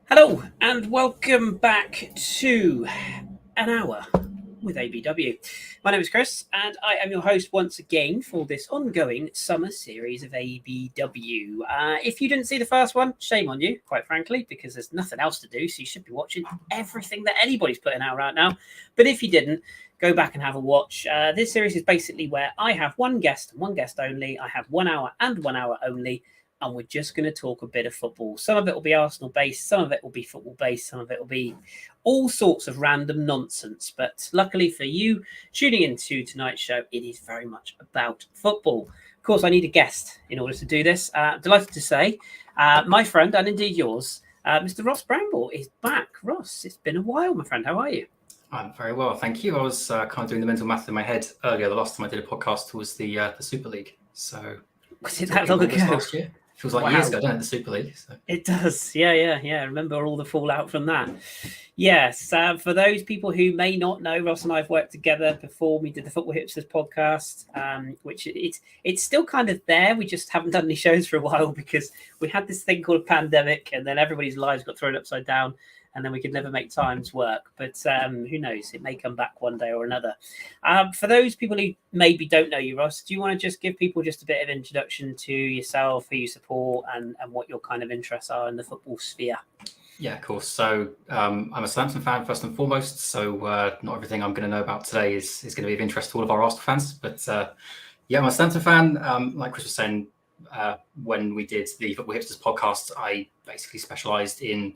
Hello and welcome back to an hour with ABW. My name is Chris and I am your host once again for this ongoing summer series of ABW. If you didn't see the first one, shame on you, quite frankly, because there's nothing else to do, so you should be watching everything that anybody's putting out right now. But if you didn't, go back and have a watch. This series is basically where I have one guest and one guest only. I have 1 hour and 1 hour only. And we're just going to talk a bit of football. Some of it will be Arsenal based, some of it will be football based, some of it will be all sorts of random nonsense. But luckily for you tuning into tonight's show, it is very much about football. Of course, I need a guest in order to do this. Delighted to say, my friend, and indeed yours, Mr. Ross Bramble is back. Ross, it's been a while, my friend. How are you? I'm very well, thank you. I was kind of doing the mental math in my head earlier. The last time I did a podcast was the Super League. So was it that long ago? Last year? Feels like years ago, doesn't it, the Super League? So. It does, yeah. I remember all the fallout from that. Yes, for those people who may not know, Ross and I have worked together before. We did the Football Hipsters podcast, which it's still kind of there. We just haven't done any shows for a while because we had this thing called a pandemic, and then everybody's lives got thrown upside down, and then we could never make times work. But who knows? It may come back one day or another. For those people who maybe don't know you, Ross, do you want to just give people just a bit of introduction to yourself, who you support, and what your kind of interests are in the football sphere? Yeah, of course. So I'm a Southampton fan first and foremost. So not everything I'm going to know about today is going to be of interest to all of our Arsenal fans. But I'm a Southampton fan. Like Chris was saying, when we did the Football Hipsters podcast, I basically specialised in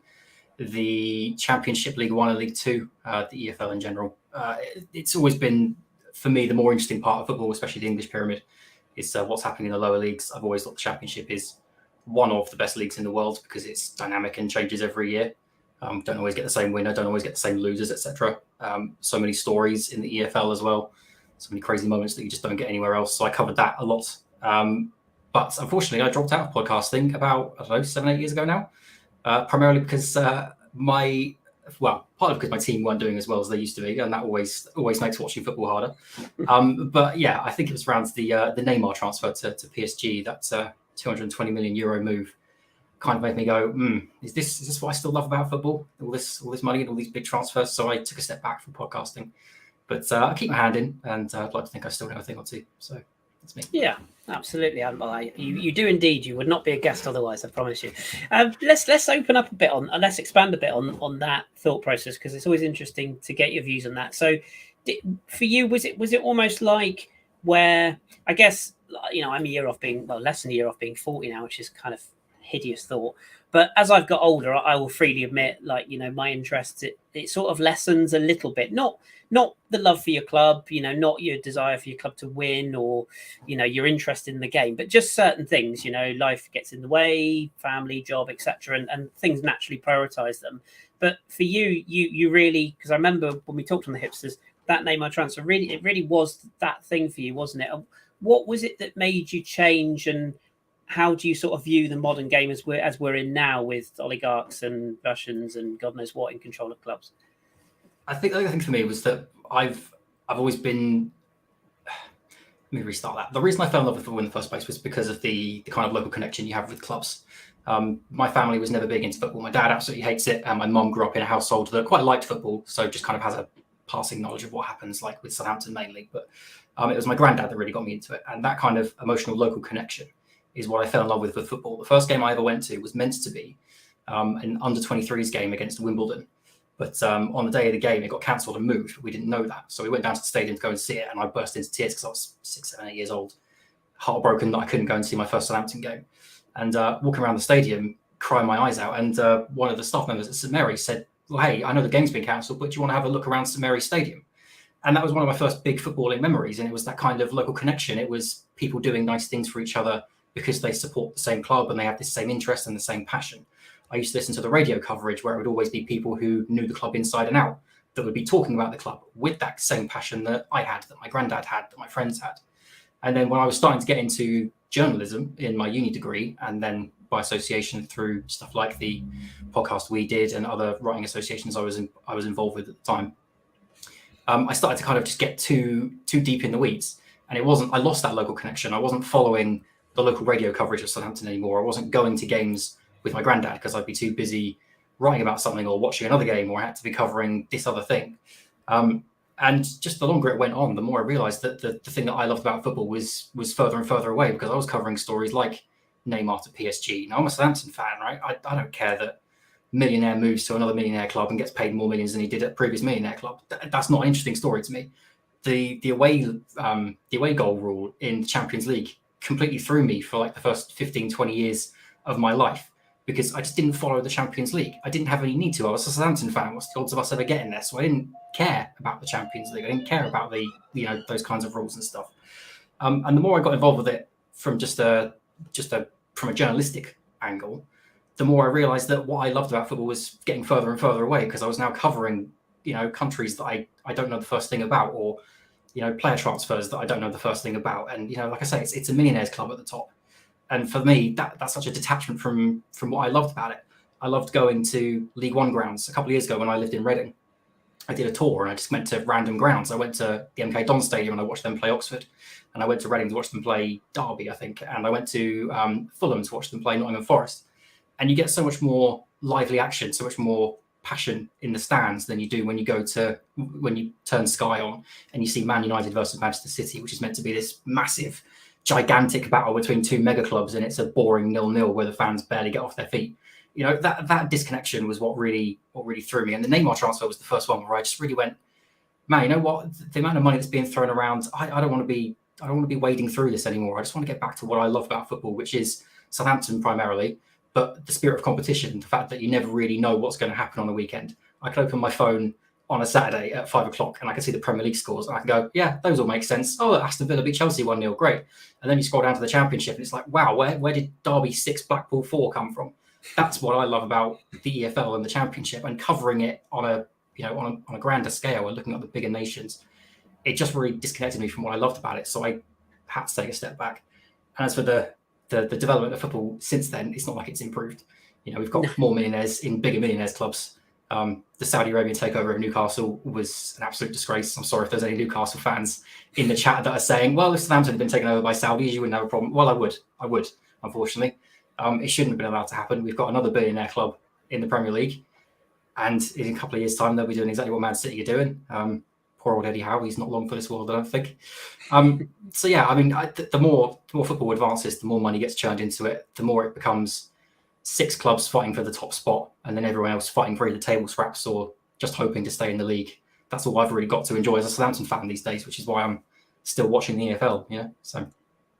the Championship, League One and League Two, the EFL in general. It's always been, for me, the more interesting part of football, especially the English pyramid, is what's happening in the lower leagues. I've always thought the Championship is one of the best leagues in the world because it's dynamic and changes every year. Don't always get the same winner, don't always get the same losers, etc. So many stories in the EFL as well. So many crazy moments that you just don't get anywhere else. So I covered that a lot. But unfortunately, I dropped out of podcasting about, 7-8 years ago now. Primarily because partly because my team weren't doing as well as they used to be, and that always makes watching football harder. But yeah, I think it was around the Neymar transfer to PSG, that 220 million euro move, kind of made me go, is this what I still love about football? All this money and all these big transfers. So I took a step back from podcasting, but I keep my hand in, and I'd like to think I still know a thing or two. So that's me. Yeah. Absolutely, you do indeed. You would not be a guest otherwise, I promise you. Let's open up a bit on, and let's expand a bit on that thought process because it's always interesting to get your views on that. So, for you, was it almost like where I guess I'm a year off being less than a year off being 40 now, which is kind of hideous thought. But as I've got older, I will freely admit, my interests it sort of lessens a little bit. Not the love for your club, not your desire for your club to win or, your interest in the game, but just certain things, life gets in the way, family, job, etc. And things naturally prioritize them. But for you really, because I remember when we talked on the Hipsters, that Neymar transfer, it really was that thing for you, wasn't it? What was it that made you change, and how do you sort of view the modern game as we're in now with oligarchs and Russians and God knows what in control of clubs? I think the other thing for me was that I've always been. Let me restart that. The reason I fell in love with football in the first place was because of the kind of local connection you have with clubs. My family was never big into football. My dad absolutely hates it, and my mum grew up in a household that quite liked football, so just kind of has a passing knowledge of what happens, like with Southampton mainly. But it was my granddad that really got me into it, and that kind of emotional local connection is what I fell in love with football. The first game I ever went to was meant to be an under-23s game against Wimbledon. But on the day of the game, it got cancelled and moved. But we didn't know that. So we went down to the stadium to go and see it. And I burst into tears because I was 6, 7, 8 years old, heartbroken that I couldn't go and see my first Southampton game. And walking around the stadium, crying my eyes out. And one of the staff members at St Mary's said, well, hey, I know the game's been cancelled, but do you want to have a look around St Mary's Stadium? And that was one of my first big footballing memories. And it was that kind of local connection. It was people doing nice things for each other because they support the same club and they have the same interest and the same passion. I used to listen to the radio coverage where it would always be people who knew the club inside and out that would be talking about the club with that same passion that I had, that my granddad had, that my friends had. And then when I was starting to get into journalism in my uni degree, and then by association through stuff like the podcast we did and other writing associations I was involved with at the time, I started to kind of just get too deep in the weeds. And I lost that local connection. I wasn't following the local radio coverage of Southampton anymore. I wasn't going to games with my granddad because I'd be too busy writing about something or watching another game, or I had to be covering this other thing. And just the longer it went on, the more I realised that the thing that I loved about football was further and further away, because I was covering stories like Neymar to PSG. Now, I'm a Southampton fan, right? I don't care that millionaire moves to another millionaire club and gets paid more millions than he did at previous millionaire club. That's not an interesting story to me. The away goal rule in the Champions League completely threw me for like the first 15, 20 years of my life, because I just didn't follow the Champions League. I didn't have any need to. I was a Southampton fan. What's the odds of us ever getting there? So I didn't care about the Champions League. I didn't care about the those kinds of rules and stuff. And the more I got involved with it from from a journalistic angle, the more I realised that what I loved about football was getting further and further away, because I was now covering countries that I don't know the first thing about, or player transfers that I don't know the first thing about. And like I say, it's a millionaires club at the top. And for me, that's such a detachment from what I loved about it. I loved going to League One grounds. A couple of years ago when I lived in Reading, I did a tour and I just went to random grounds. I went to the MK Dons Stadium and I watched them play Oxford. And I went to Reading to watch them play Derby, I think. And I went to Fulham to watch them play Nottingham Forest. And you get so much more lively action, so much more passion in the stands than you do when you turn Sky on and you see Man United versus Manchester City, which is meant to be this massive, gigantic battle between two mega clubs, and it's a boring 0-0 where the fans barely get off their feet. That disconnection was what really threw me. And the Neymar transfer was the first one where I just really went, man, you know what? The amount of money that's being thrown around, I don't want to be wading through this anymore. I just want to get back to what I love about football, which is Southampton primarily, but the spirit of competition, the fact that you never really know what's going to happen on the weekend. I can open my phone on a Saturday at 5:00 and I can see the Premier League scores and I can go, yeah, those all make sense. Oh, Aston Villa beat Chelsea 1-0, great. And then you scroll down to the Championship and it's like, wow, where did Derby 6, Blackpool 4 come from? That's what I love about the EFL and the Championship, and covering it on a grander scale and looking at the bigger nations. It just really disconnected me from what I loved about it. So I had to take a step back. And as for the development of football since then, it's not like it's improved. We've got more millionaires in bigger millionaires clubs. The Saudi Arabian takeover of Newcastle was an absolute disgrace. I'm sorry if there's any Newcastle fans in the chat that are saying, well, if Southampton had been taken over by Saudis, you wouldn't have a problem. Well, I would, unfortunately. It shouldn't have been allowed to happen. We've got another billionaire club in the Premier League, and in a couple of years' time, they'll be doing exactly what Man City are doing. Poor old Eddie Howe, he's not long for this world, I don't think. So yeah, I mean, the more football advances, the more money gets churned into it, the more it becomes 6 clubs fighting for the top spot, and then everyone else fighting for either table scraps or just hoping to stay in the league. That's all I've really got to enjoy as a Southampton fan these days, which is why I'm still watching the EFL. So.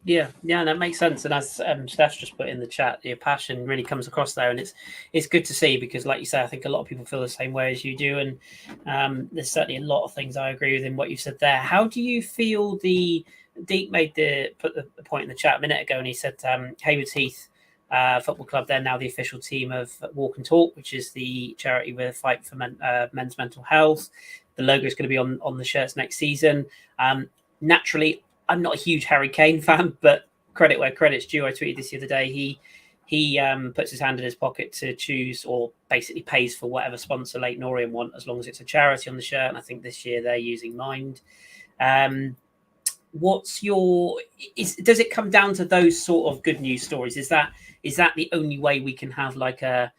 Yeah, that makes sense. And as Steph's just put in the chat, your passion really comes across there, and it's good to see, because, like you say, I think a lot of people feel the same way as you do, and there's certainly a lot of things I agree with in what you've said there. How do you feel Deep put the point in the chat a minute ago, and he said Haywards Heath Football Club, they're now the official team of Walk and Talk, which is the charity with a fight for men's mental health. The logo is going to be on the shirts next season. Naturally, I'm not a huge Harry Kane fan, but credit where credit's due. I tweeted this the other day. He puts his hand in his pocket to choose, or basically pays for whatever sponsor Leyton Orient want, as long as it's a charity on the shirt. And I think this year they're using Mind. Does it come down to those sort of good news stories? Is that the only way we can have like a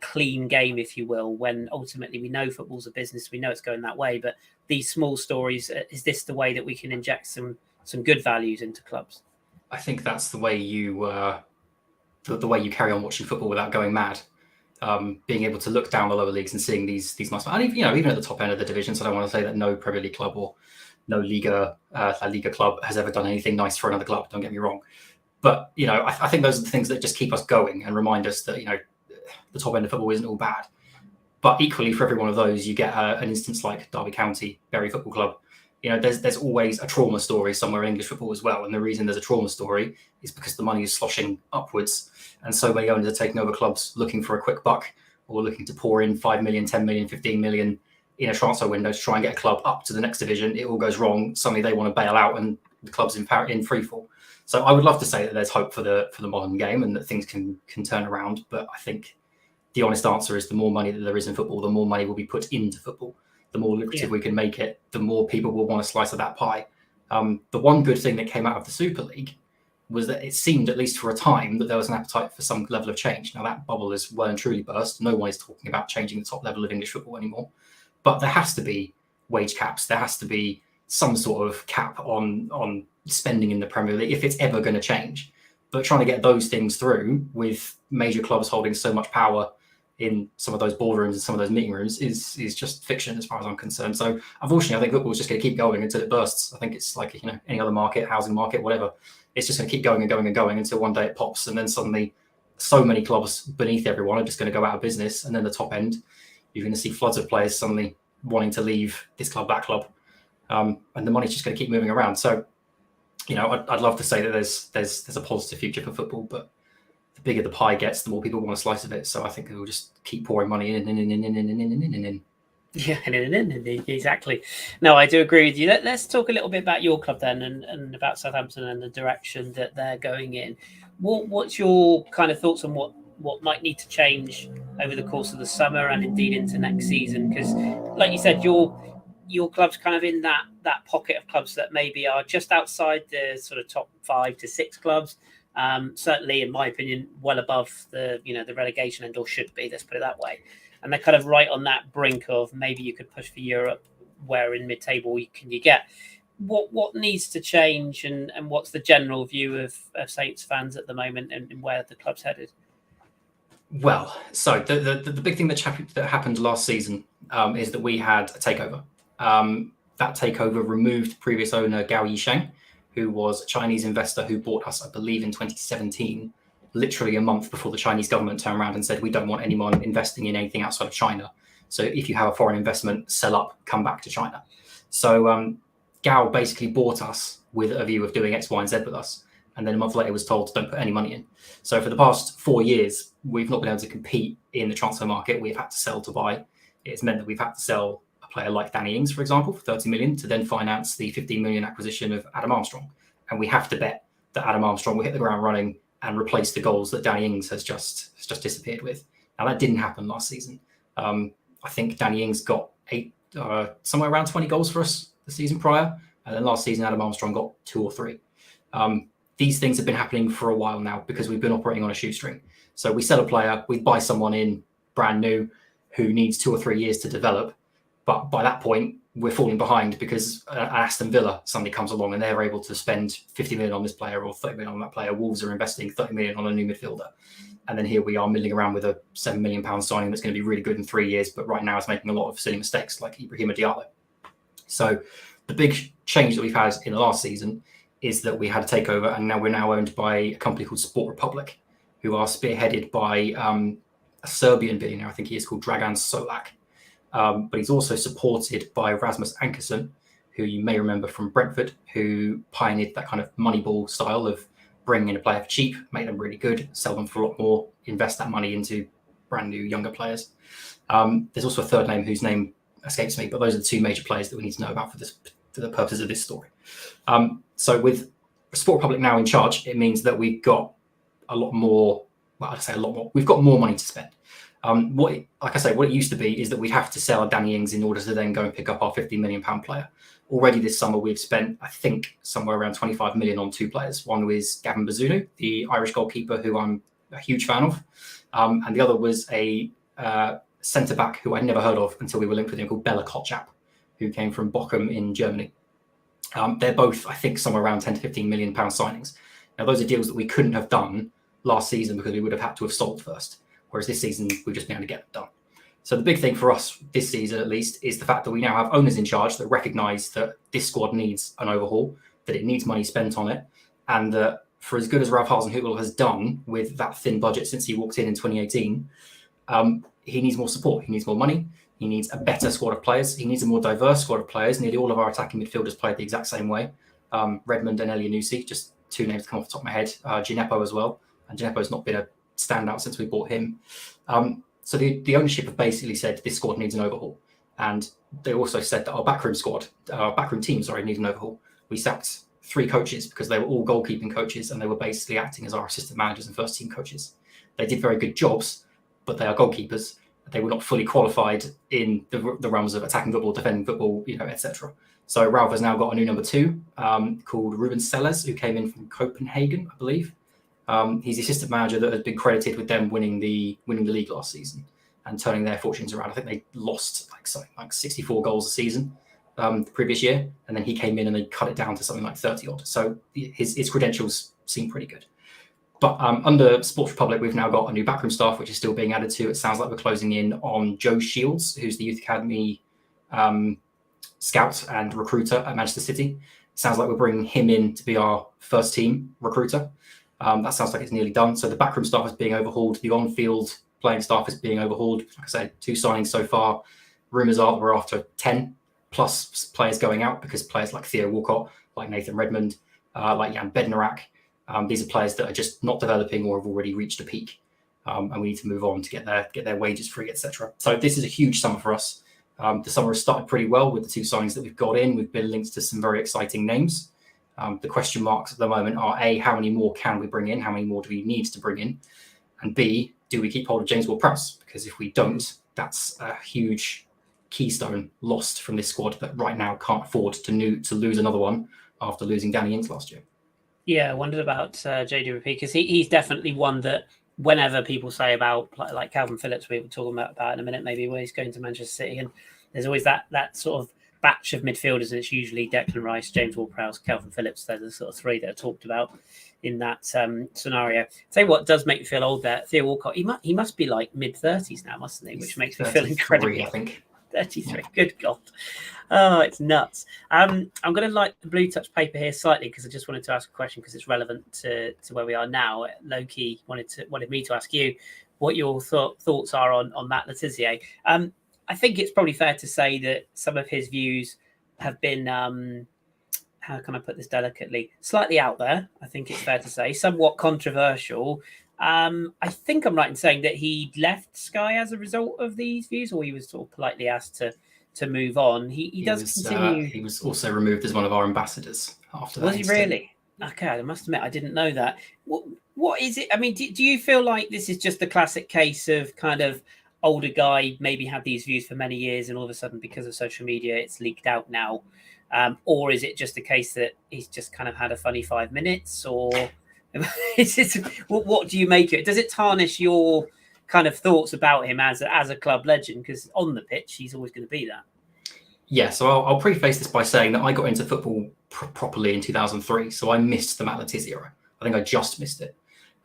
clean game, if you will, when ultimately we know football's a business, we know it's going that way, but these small stories, is this the way that we can inject some good values into clubs? I think that's the way you carry on watching football without going mad. Being able to look down the lower leagues and seeing these nice, and even at the top end of the divisions. I don't want to say that no Premier League club or no Liga La Liga club has ever done anything nice for another club. Don't get me wrong, but I think those are the things that just keep us going and remind us that the top end of football isn't all bad. But equally, for every one of those, you get an instance like Derby County, Bury Football Club. There's always a trauma story somewhere in English football as well. And the reason there's a trauma story is because the money is sloshing upwards. And so many owners are taking over clubs looking for a quick buck, or looking to pour in 5 million, 10 million, 15 million in a transfer window to try and get a club up to the next division. It all goes wrong. Suddenly they want to bail out and the club's in freefall. So I would love to say that there's hope for the modern game and that things can turn around. But I think the honest answer is the more money that there is in football, the more money will be put into football. The more lucrative we can make it, the more people will want a slice of that pie. The one good thing that came out of the Super League was that it seemed, at least for a time, that there was an appetite for some level of change. Now, that bubble is well and truly burst. No one is talking about changing the top level of English football anymore. But there has to be wage caps. There has to be some sort of cap on spending in the Premier League if it's ever going to change. But trying to get those things through with major clubs holding so much power in some of those boardrooms and some of those meeting rooms is just fiction as far as I'm concerned. So unfortunately, I think football is just going to keep going until it bursts. I think it's like, any other market, housing market, whatever. It's just going to keep going and going and going until one day it pops. And then suddenly so many clubs beneath everyone are just going to go out of business. And then the top end, you're going to see floods of players suddenly wanting to leave this club, that club. And the money's just going to keep moving around. So, I'd love to say that there's a positive future for football, but the bigger the pie gets, the more people want a slice of it. So I think it will just keep pouring money in. Yeah, exactly. No, I do agree with you. Let's talk a little bit about your club then, and about Southampton and the direction that they're going in. What's your kind of thoughts on what might need to change over the course of the summer and indeed into next season? Because, like you said, your club's kind of in that pocket of clubs that maybe are just outside the sort of top 5 to 6 clubs. Certainly, in my opinion, well above the relegation end, or should be. Let's put it that way. And they're kind of right on that brink of maybe you could push for Europe. Where in mid-table can you get? What needs to change, and what's the general view of Saints fans at the moment, and where the club's headed? Well, so the big thing that happened last season is that we had a takeover. That takeover removed previous owner Gao Yisheng, who was a Chinese investor who bought us, I believe, in 2017, literally a month before the Chinese government turned around and said, we don't want anyone investing in anything outside of China. So if you have a foreign investment, sell up, come back to China. So Gao basically bought us with a view of doing X, Y, and Z with us. And then a month later was told, don't put any money in. So for the past 4 years, we've not been able to compete in the transfer market. We've had to sell to buy. It's meant that we've had to sell a player like Danny Ings, for example, for 30 million to then finance the 15 million acquisition of Adam Armstrong. And we have to bet that Adam Armstrong will hit the ground running and replace the goals that Danny Ings has just disappeared with. Now, that didn't happen last season. I think Danny Ings got somewhere around 20 goals for us the season prior. And then last season, Adam Armstrong got 2 or 3. These things have been happening for a while now because we've been operating on a shoestring. So we sell a player, we buy someone in brand new who needs 2 or 3 years to develop. But by that point, we're falling behind because Aston Villa suddenly comes along and they're able to spend 50 million on this player or 30 million on that player. Wolves are investing 30 million on a new midfielder. And then here we are milling around with a £7 million signing that's going to be really good in 3 years, but right now it's making a lot of silly mistakes like Ibrahima Diallo. So the big change that we've had in the last season is that we had a takeover, and now we're owned by a company called Sport Republic, who are spearheaded by a Serbian billionaire. I think he is called Dragan Solak. But he's also supported by Rasmus Ankersen, who you may remember from Brentford, who pioneered that kind of Moneyball style of bringing in a player for cheap, make them really good, sell them for a lot more, invest that money into brand new younger players. There's also a third name whose name escapes me, but those are the 2 major players that we need to know about for the purposes of this story. So with Sport Republic now in charge, it means that we've got a lot more. Well, I'd say a lot more. We've got more money to spend. What it used to be is that we'd have to sell Danny Ings in order to then go and pick up our £50 million player. Already this summer, we've spent, I think, somewhere around 25 million on 2 players. One was Gavin Bazunu, the Irish goalkeeper, who I'm a huge fan of. And the other was a centre-back who I'd never heard of until we were linked with him, called Bela Kotchap, who came from Bochum in Germany. They're both, I think, somewhere around 10 to 15 million pound signings. Now, those are deals that we couldn't have done last season because we would have had to have sold first. Whereas this season, we've just been able to get it done. So the big thing for us this season, at least, is the fact that we now have owners in charge that recognise that this squad needs an overhaul, that it needs money spent on it, and that for as good as Ralph Hasenhüttl has done with that thin budget since he walked in 2018, he needs more support. He needs more money. He needs a better squad of players. He needs a more diverse squad of players. Nearly all of our attacking midfielders played the exact same way. Redmond and Elneny, just 2 names to come off the top of my head. Gineppo as well. And Gineppo's not been a standout since we bought him. So the ownership have basically said this squad needs an overhaul. And they also said that our backroom team, needs an overhaul. We sacked 3 coaches because they were all goalkeeping coaches and they were basically acting as our assistant managers and first team coaches. They did very good jobs, but they are goalkeepers. they were not fully qualified in the realms of attacking football, defending football, etc. So Ralph has now got a new number 2 called Ruben Selles, who came in from Copenhagen, I believe. He's the assistant manager that has been credited with them winning the league last season and turning their fortunes around. I think they lost like 64 goals a season the previous year, and then he came in and they cut it down to something like 30 odd. So his credentials seem pretty good. But under Sports Republic, we've now got a new backroom staff, which is still being added to. It sounds like we're closing in on Joe Shields, who's the Youth Academy scout and recruiter at Manchester City. It sounds like we're bringing him in to be our first team recruiter. That sounds like it's nearly done. So the backroom staff is being overhauled. The on-field playing staff is being overhauled. Like I said, 2 signings so far. Rumours are that we're after 10 plus players going out, because players like Theo Walcott, like Nathan Redmond, like Jan Bednarak, these are players that are just not developing or have already reached a peak. And we need to move on to get their wages free, etc. So this is a huge summer for us. The summer has started pretty well with the 2 signings that we've got in. We've been linked to some very exciting names. The question marks at the moment are A, how many more can we bring in? How many more do we need to bring in? And B, do we keep hold of James Ward-Prowse? Because if we don't, that's a huge keystone lost from this squad that right now can't afford to lose another one after losing Danny Ings last year. Yeah, I wondered about JDRP, because he's definitely one that whenever people say about like Calvin Phillips, we were talking about in a minute, maybe where he's going to Manchester City, and there's always that sort of batch of midfielders, and it's usually Declan Rice, James Ward-Prowse, Calvin Phillips. They're the sort of 3 that are talked about in that scenario. Tell you what does make me feel old there, Theo Walcott, he must be like mid-30s now, mustn't he? Which makes me feel incredibly I think. 33. Good God. Oh, it's nuts. I'm going to light the blue touch paper here slightly, because I just wanted to ask a question because it's relevant to where we are now. Loki wanted me to ask you what your thoughts are on Matt Le Tissier. I think it's probably fair to say that some of his views have been, how can I put this delicately, slightly out there. I think it's fair to say, somewhat controversial. I think I'm right in saying that he left Sky as a result of these views, or he was sort of politely asked to move on. He does continue. He was also removed as one of our ambassadors after that. Was he really? Okay, I must admit I didn't know that. What is it? I mean, do you feel like this is just the classic case of kind of older guy maybe had these views for many years, and all of a sudden because of social media it's leaked out now, or is it just a case that he's just kind of had a funny 5 minutes, or what do you make of it? Does it tarnish your kind of thoughts about him as a club legend? Because on the pitch he's always going to be that. Yeah, so I'll preface this by saying that I got into football properly in 2003, so I missed the Matt Le Tissier era. I think I just missed it.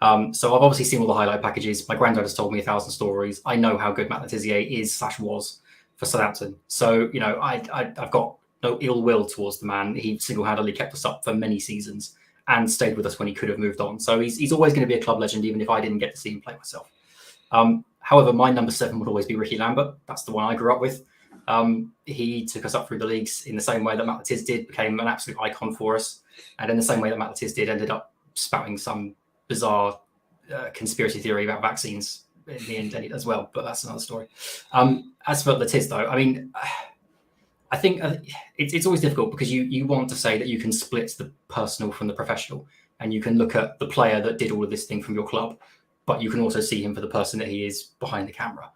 So I've obviously seen all the highlight packages. My granddad has told me 1,000 stories. I know how good Matt Le Tissier is/was for Southampton. So, I've got no ill will towards the man. He single-handedly kept us up for many seasons and stayed with us when he could have moved on. So he's always going to be a club legend, even if I didn't get to see him play myself. However, my number 7 would always be Ricky Lambert. That's the one I grew up with. He took us up through the leagues in the same way that Matt Le Tissier did, became an absolute icon for us. And in the same way that Matt Le Tissier did, ended up spouting some bizarre conspiracy theory about vaccines in the end as well, but that's another story. As for Le Tissier, though, I mean, I think it's always difficult because you want to say that you can split the personal from the professional, and you can look at the player that did all of this thing from your club, but you can also see him for the person that he is behind the camera.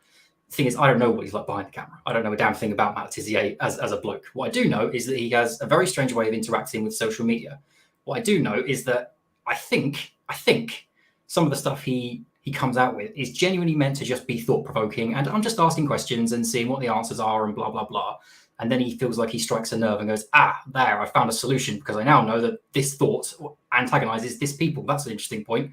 The thing is, I don't know what he's like behind the camera. I don't know a damn thing about Matt Le Tissier as a bloke. What I do know is that he has a very strange way of interacting with social media. What I do know is that I think some of the stuff he comes out with is genuinely meant to just be thought-provoking, and I'm just asking questions and seeing what the answers are and blah, blah, blah. And then he feels like he strikes a nerve and goes, there, I found a solution because I now know that this thought antagonizes this people. That's an interesting point.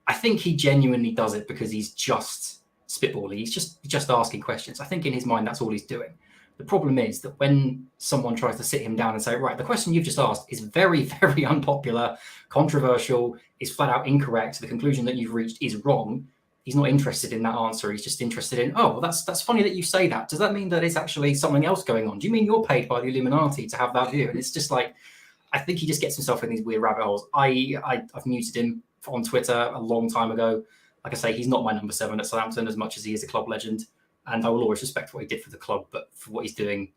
I think he genuinely does it because he's just spitballing. He's just asking questions. I think in his mind, that's all he's doing. The problem is that when someone tries to sit him down and say, right, the question you've just asked is very, very unpopular, controversial, is flat out incorrect, the conclusion that you've reached is wrong, he's not interested in that answer. He's just interested in, well, that's funny that you say that. Does that mean that it's actually something else going on? Do you mean you're paid by the Illuminati to have that view? And it's just like, I think he just gets himself in these weird rabbit holes. I've muted him on Twitter a long time ago. Like I say, he's not my number 7 at Southampton as much as he is a club legend. And I will always respect what he did for the club, but for what he's doing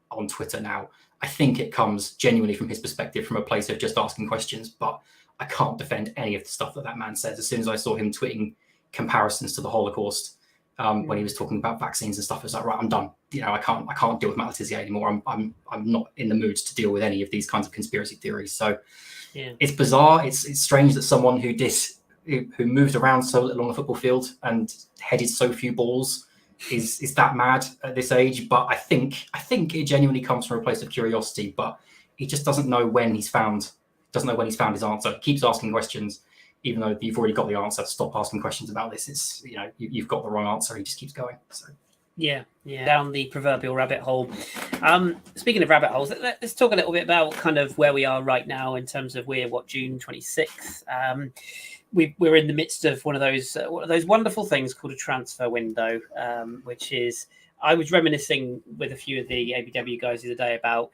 on Twitter now, I think it comes genuinely from his perspective, from a place of just asking questions. But I can't defend any of the stuff that man says. As soon as I saw him tweeting comparisons to the Holocaust, when he was talking about vaccines and stuff. It was like, right, I'm done. I can't deal with Maitland-Niles anymore. I'm not in the mood to deal with any of these kinds of conspiracy theories. So it's bizarre. It's strange that someone who moved around so little on the football field and headed so few balls is that mad at this age. But I think it genuinely comes from a place of curiosity. But he just doesn't know when he's found his answer. He keeps asking questions, even though you've already got the answer. Stop asking questions about this. It's you've got the wrong answer. He just keeps going. So yeah, down the proverbial rabbit hole. Speaking of rabbit holes, let's talk a little bit about kind of where we are right now in terms of we're June 26th. We're in the midst of one of those wonderful things called a transfer window, which is, I was reminiscing with a few of the ABW guys the other day about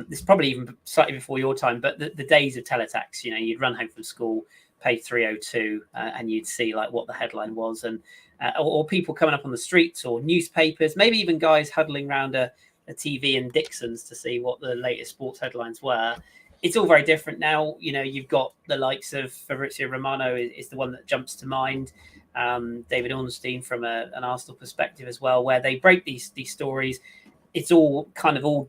this, probably even slightly before your time, but the days of teletext. You'd run home from school, pay 302, and you'd see like what the headline was, and or people coming up on the streets, or newspapers, maybe even guys huddling around a TV in Dixon's to see what the latest sports headlines were. It's all very different now. You've got the likes of Fabrizio Romano is the one that jumps to mind. David Ornstein from an Arsenal perspective as well, where they break these stories. It's all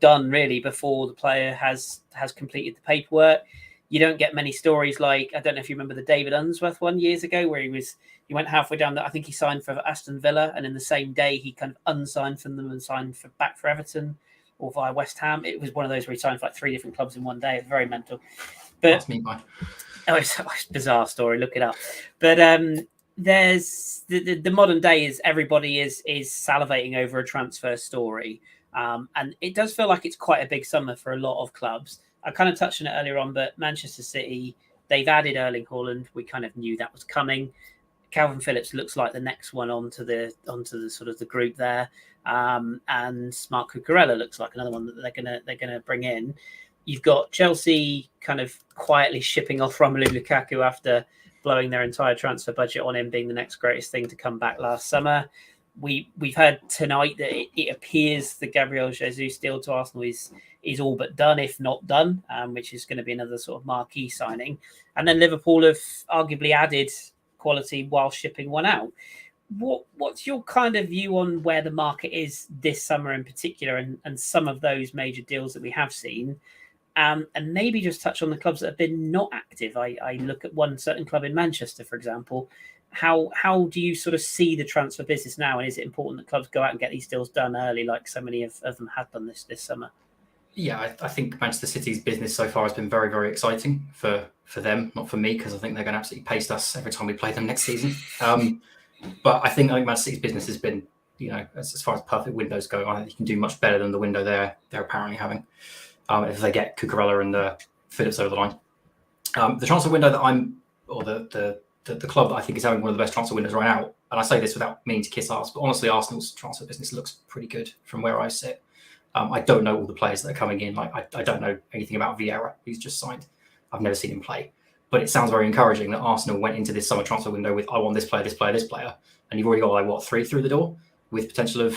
done really before the player has completed the paperwork. You don't get many stories like, I don't know if you remember the David Unsworth one years ago, where he went halfway down I think he signed for Aston Villa, and in the same day he kind of unsigned from them and signed back for Everton or via West Ham. It was one of those where he signed for like 3 different clubs in one day. It's very mental. But that's me, mate. It's a bizarre story. Look it up. But there's the modern day is everybody is salivating over a transfer story, and it does feel like it's quite a big summer for a lot of clubs. I kind of touched on it earlier on, but Manchester City, they've added Erling Haaland. We kind of knew that was coming. Calvin Phillips looks like the next one onto the sort of the group there, and Marc Cucurella looks like another one that they're gonna bring in. You've got Chelsea kind of quietly shipping off Romelu Lukaku after blowing their entire transfer budget on him being the next greatest thing to come back last summer. We've heard tonight that it appears the Gabriel Jesus deal to Arsenal is all but done, if not done, which is going to be another sort of marquee signing. And then Liverpool have arguably added quality while shipping one out. What's your kind of view on where the market is this summer in particular, and some of those major deals that we have seen? And maybe just touch on the clubs that have been not active. I look at one certain club in Manchester, for example. How do you sort of see the transfer business now? And is it important that clubs go out and get these deals done early, like so many of them have done this summer? Yeah, I think Manchester City's business so far has been very, very exciting for them, not for me, because I think they're going to absolutely paste us every time we play them next season. But I think Manchester City's business has been, as far as perfect windows go, I think you can do much better than the window they're apparently having. If they get Cucurella and Phillips over the line. The transfer window that the club that I think is having one of the best transfer windows right now, and I say this without meaning to kiss arse, but honestly, Arsenal's transfer business looks pretty good from where I sit. I don't know all the players that are coming in. Like I don't know anything about Vieira, who's just signed. I've never seen him play. But it sounds very encouraging that Arsenal went into this summer transfer window with, I want this player, this player, this player. And you've already got 3 through the door with potential of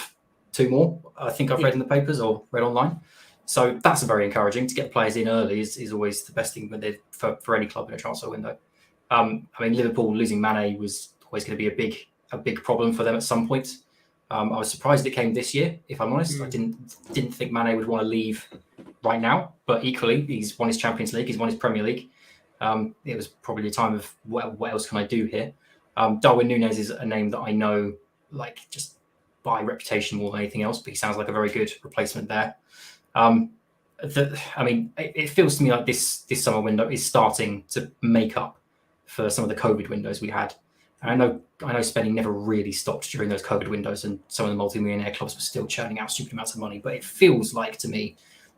2 more. I think I've read in the papers or read online. So that's very encouraging. To get players in early is always the best thing for any club in a transfer window. Liverpool losing Mane was always going to be a big problem for them at some point. I was surprised it came this year, if I'm honest. I didn't think Mane would want to leave right now, but equally, he's won his Champions League, he's won his Premier League. It was probably a time of what else can I do here? Darwin Núñez is a name that I know, just by reputation more than anything else, but he sounds like a very good replacement there. It feels to me like this summer window is starting to make up for some of the COVID windows we had. And I know spending never really stopped during those COVID windows, and some of the multi-millionaire clubs were still churning out stupid amounts of money. But it feels like to me,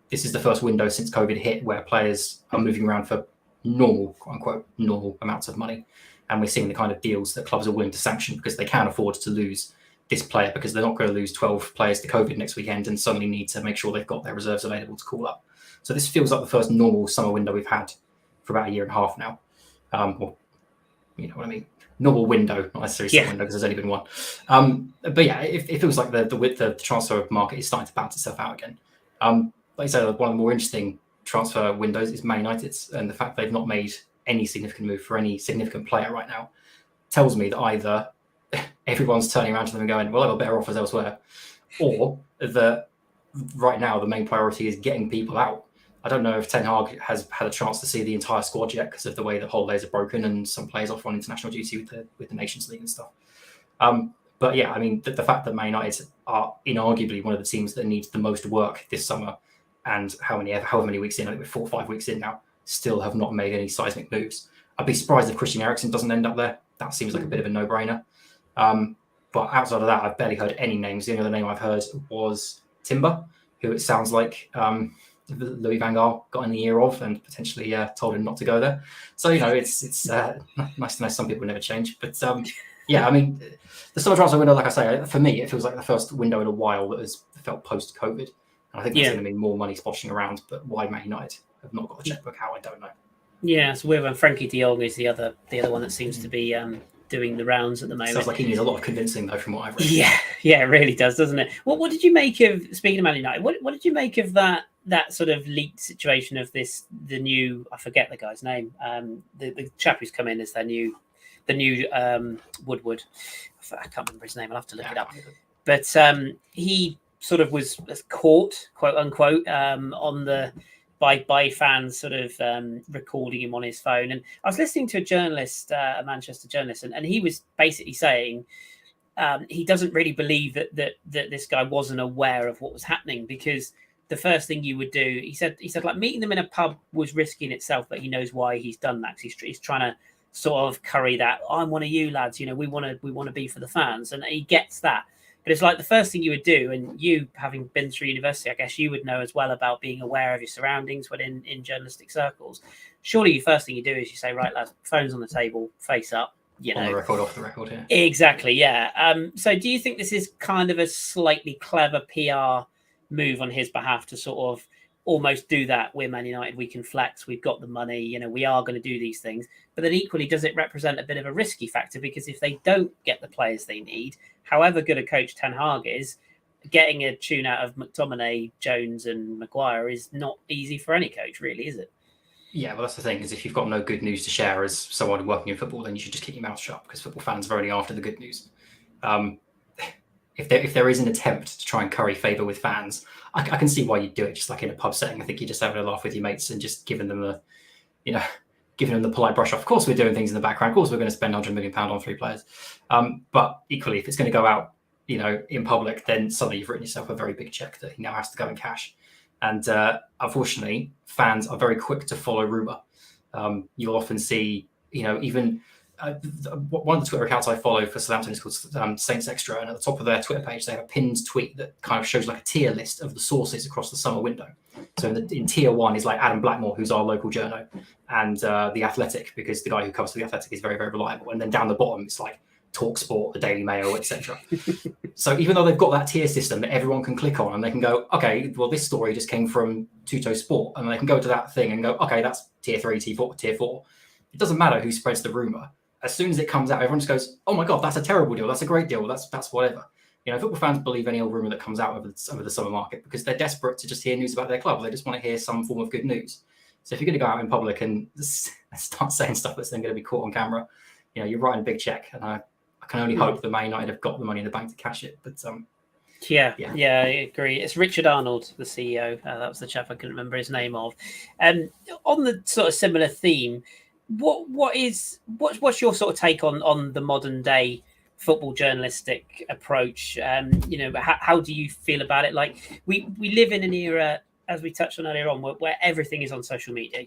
this is the first window since COVID hit where players are moving around for normal, quote unquote, normal amounts of money. And we're seeing the kind of deals that clubs are willing to sanction because they can't afford to lose this player, because they're not going to lose 12 players to COVID next weekend and suddenly need to make sure they've got their reserves available to call up. So this feels like the first normal summer window we've had for about a year and a half now. Or, you know what I mean? Normal window, not necessarily summer window, because there's only been one. But yeah, it feels like the transfer market is starting to balance itself out again. Like I said, one of the more interesting transfer windows is Man United's, and the fact they've not made any significant move for any significant player right now tells me that either everyone's turning around to them and going, well, I've got better offers elsewhere. Or that right now the main priority is getting people out. I don't know if Ten Hag has had a chance to see the entire squad yet because of the way the holidays are broken and some players off on international duty with the Nations League and stuff. But yeah, I mean, the fact that Man United are inarguably one of the teams that needs the most work this summer, and however many weeks in, I think we're 4 or 5 weeks in now, still have not made any seismic moves. I'd be surprised if Christian Eriksen doesn't end up there. That seems like a bit of a no-brainer. But outside of that, I've barely heard any names. The only other name I've heard was Timber, who it sounds like Louis van Gaal got in the ear of and potentially told him not to go there. So, it's nice to know some people never change. But yeah, I mean, the summer transfer window, like I say, for me, it feels like the first window in a while that has felt post-COVID. And I think there's going to be more money splashing around, but why Man United have not got the checkbook out, I don't know. Yeah, it's weird when Frankie de Jong is the other one that seems to be doing the rounds at the moment. Sounds like he needs a lot of convincing, though, from what I've read. Yeah, it really does, doesn't it? What did you make of, speaking of Man United, what did you make of that sort of leaked situation of the new, I forget the guy's name, the chap who's come in as the new Woodward. I can't remember his name. I'll have to look it up. But he sort of was caught, quote unquote, on the by fans sort of recording him on his phone. And I was listening to a journalist, a Manchester journalist, and he was basically saying he doesn't really believe that this guy wasn't aware of what was happening, because the first thing you would do, he said like meeting them in a pub was risky in itself, but he knows why he's done that. He's trying to sort of curry that, I'm one of you lads, we want to be for the fans, and he gets that. But it's like the first thing you would do, and you having been through university, I guess you would know as well about being aware of your surroundings when in journalistic circles. Surely the first thing you do is you say, right lads, phones on the table, face up, on the record, off the record, yeah. Exactly, yeah. So do you think this is kind of a slightly clever PR move on his behalf to sort of almost do that? We're Man United, we can flex, we've got the money, we are going to do these things. But then equally, does it represent a bit of a risky factor? Because if they don't get the players they need, however good a coach Ten Hag is, getting a tune out of McTominay, Jones and Maguire is not easy for any coach, really, is it? Yeah, well, that's the thing, is if you've got no good news to share as someone working in football, then you should just keep your mouth shut, because football fans are only after the good news. If there is an attempt to try and curry favour with fans, I can see why you'd do it, just like in a pub setting. I think you're just having a laugh with your mates and just giving them the polite brush off. Of course, we're doing things in the background. Of course, we're going to spend £100 million on 3 players. But equally, if it's going to go out, in public, then suddenly you've written yourself a very big check that he now has to go and cash. And unfortunately, fans are very quick to follow rumour. You'll often see, even one of the Twitter accounts I follow for Southampton is called Saints Extra, and at the top of their Twitter page, they have a pinned tweet that kind of shows like a tier list of the sources across the summer window. So in tier 1 is like Adam Blackmore, who's our local journo, and The Athletic, because the guy who covers The Athletic is very, very reliable. And then down the bottom, it's like TalkSport, the Daily Mail, etc. So even though they've got that tier system that everyone can click on, and they can go, okay, well, this story just came from Tutto Sport, and they can go to that thing and go, okay, that's tier 3, tier 4. It doesn't matter who spreads the rumor. As soon as it comes out, everyone just goes, oh my God, that's a terrible deal. That's a great deal. That's whatever. Football fans believe any old rumor that comes out over the summer market because they're desperate to just hear news about their club. They just want to hear some form of good news. So if you're going to go out in public and start saying stuff that's then going to be caught on camera, you're writing a big check. And I can only hope that Man United have got the money in the bank to cash it. But Yeah, I agree. It's Richard Arnold, the CEO. That was the chap I couldn't remember his name of. On the sort of similar theme, what's your sort of take on the modern day football journalistic approach? How do you feel about it? Like we live in an era, as we touched on earlier on, where everything is on social media.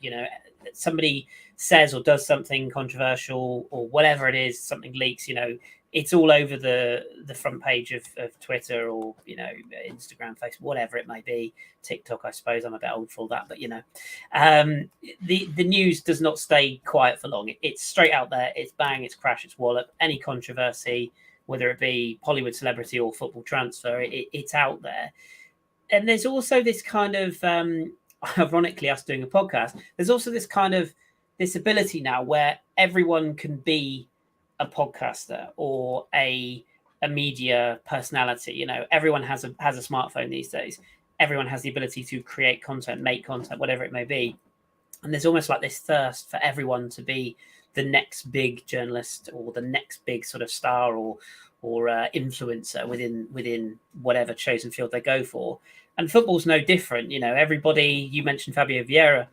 Somebody says or does something controversial or whatever it is, something leaks, it's all over the front page of Twitter or, Instagram, Facebook, whatever it may be. TikTok, I suppose. I'm a bit old for all that, but, the news does not stay quiet for long. It's straight out there. It's bang, it's crash, it's wallop. Any controversy, whether it be Hollywood celebrity or football transfer, it's out there. And there's also this kind of, ironically, us doing a podcast, there's also this ability now where everyone can be a podcaster or a media personality. Everyone has a smartphone these days. Everyone has the ability to create content, make content, whatever it may be. And there's almost like this thirst for everyone to be the next big journalist or the next big sort of star or influencer within whatever chosen field they go for. And football's no different. Everybody, you mentioned Fabio Vieira,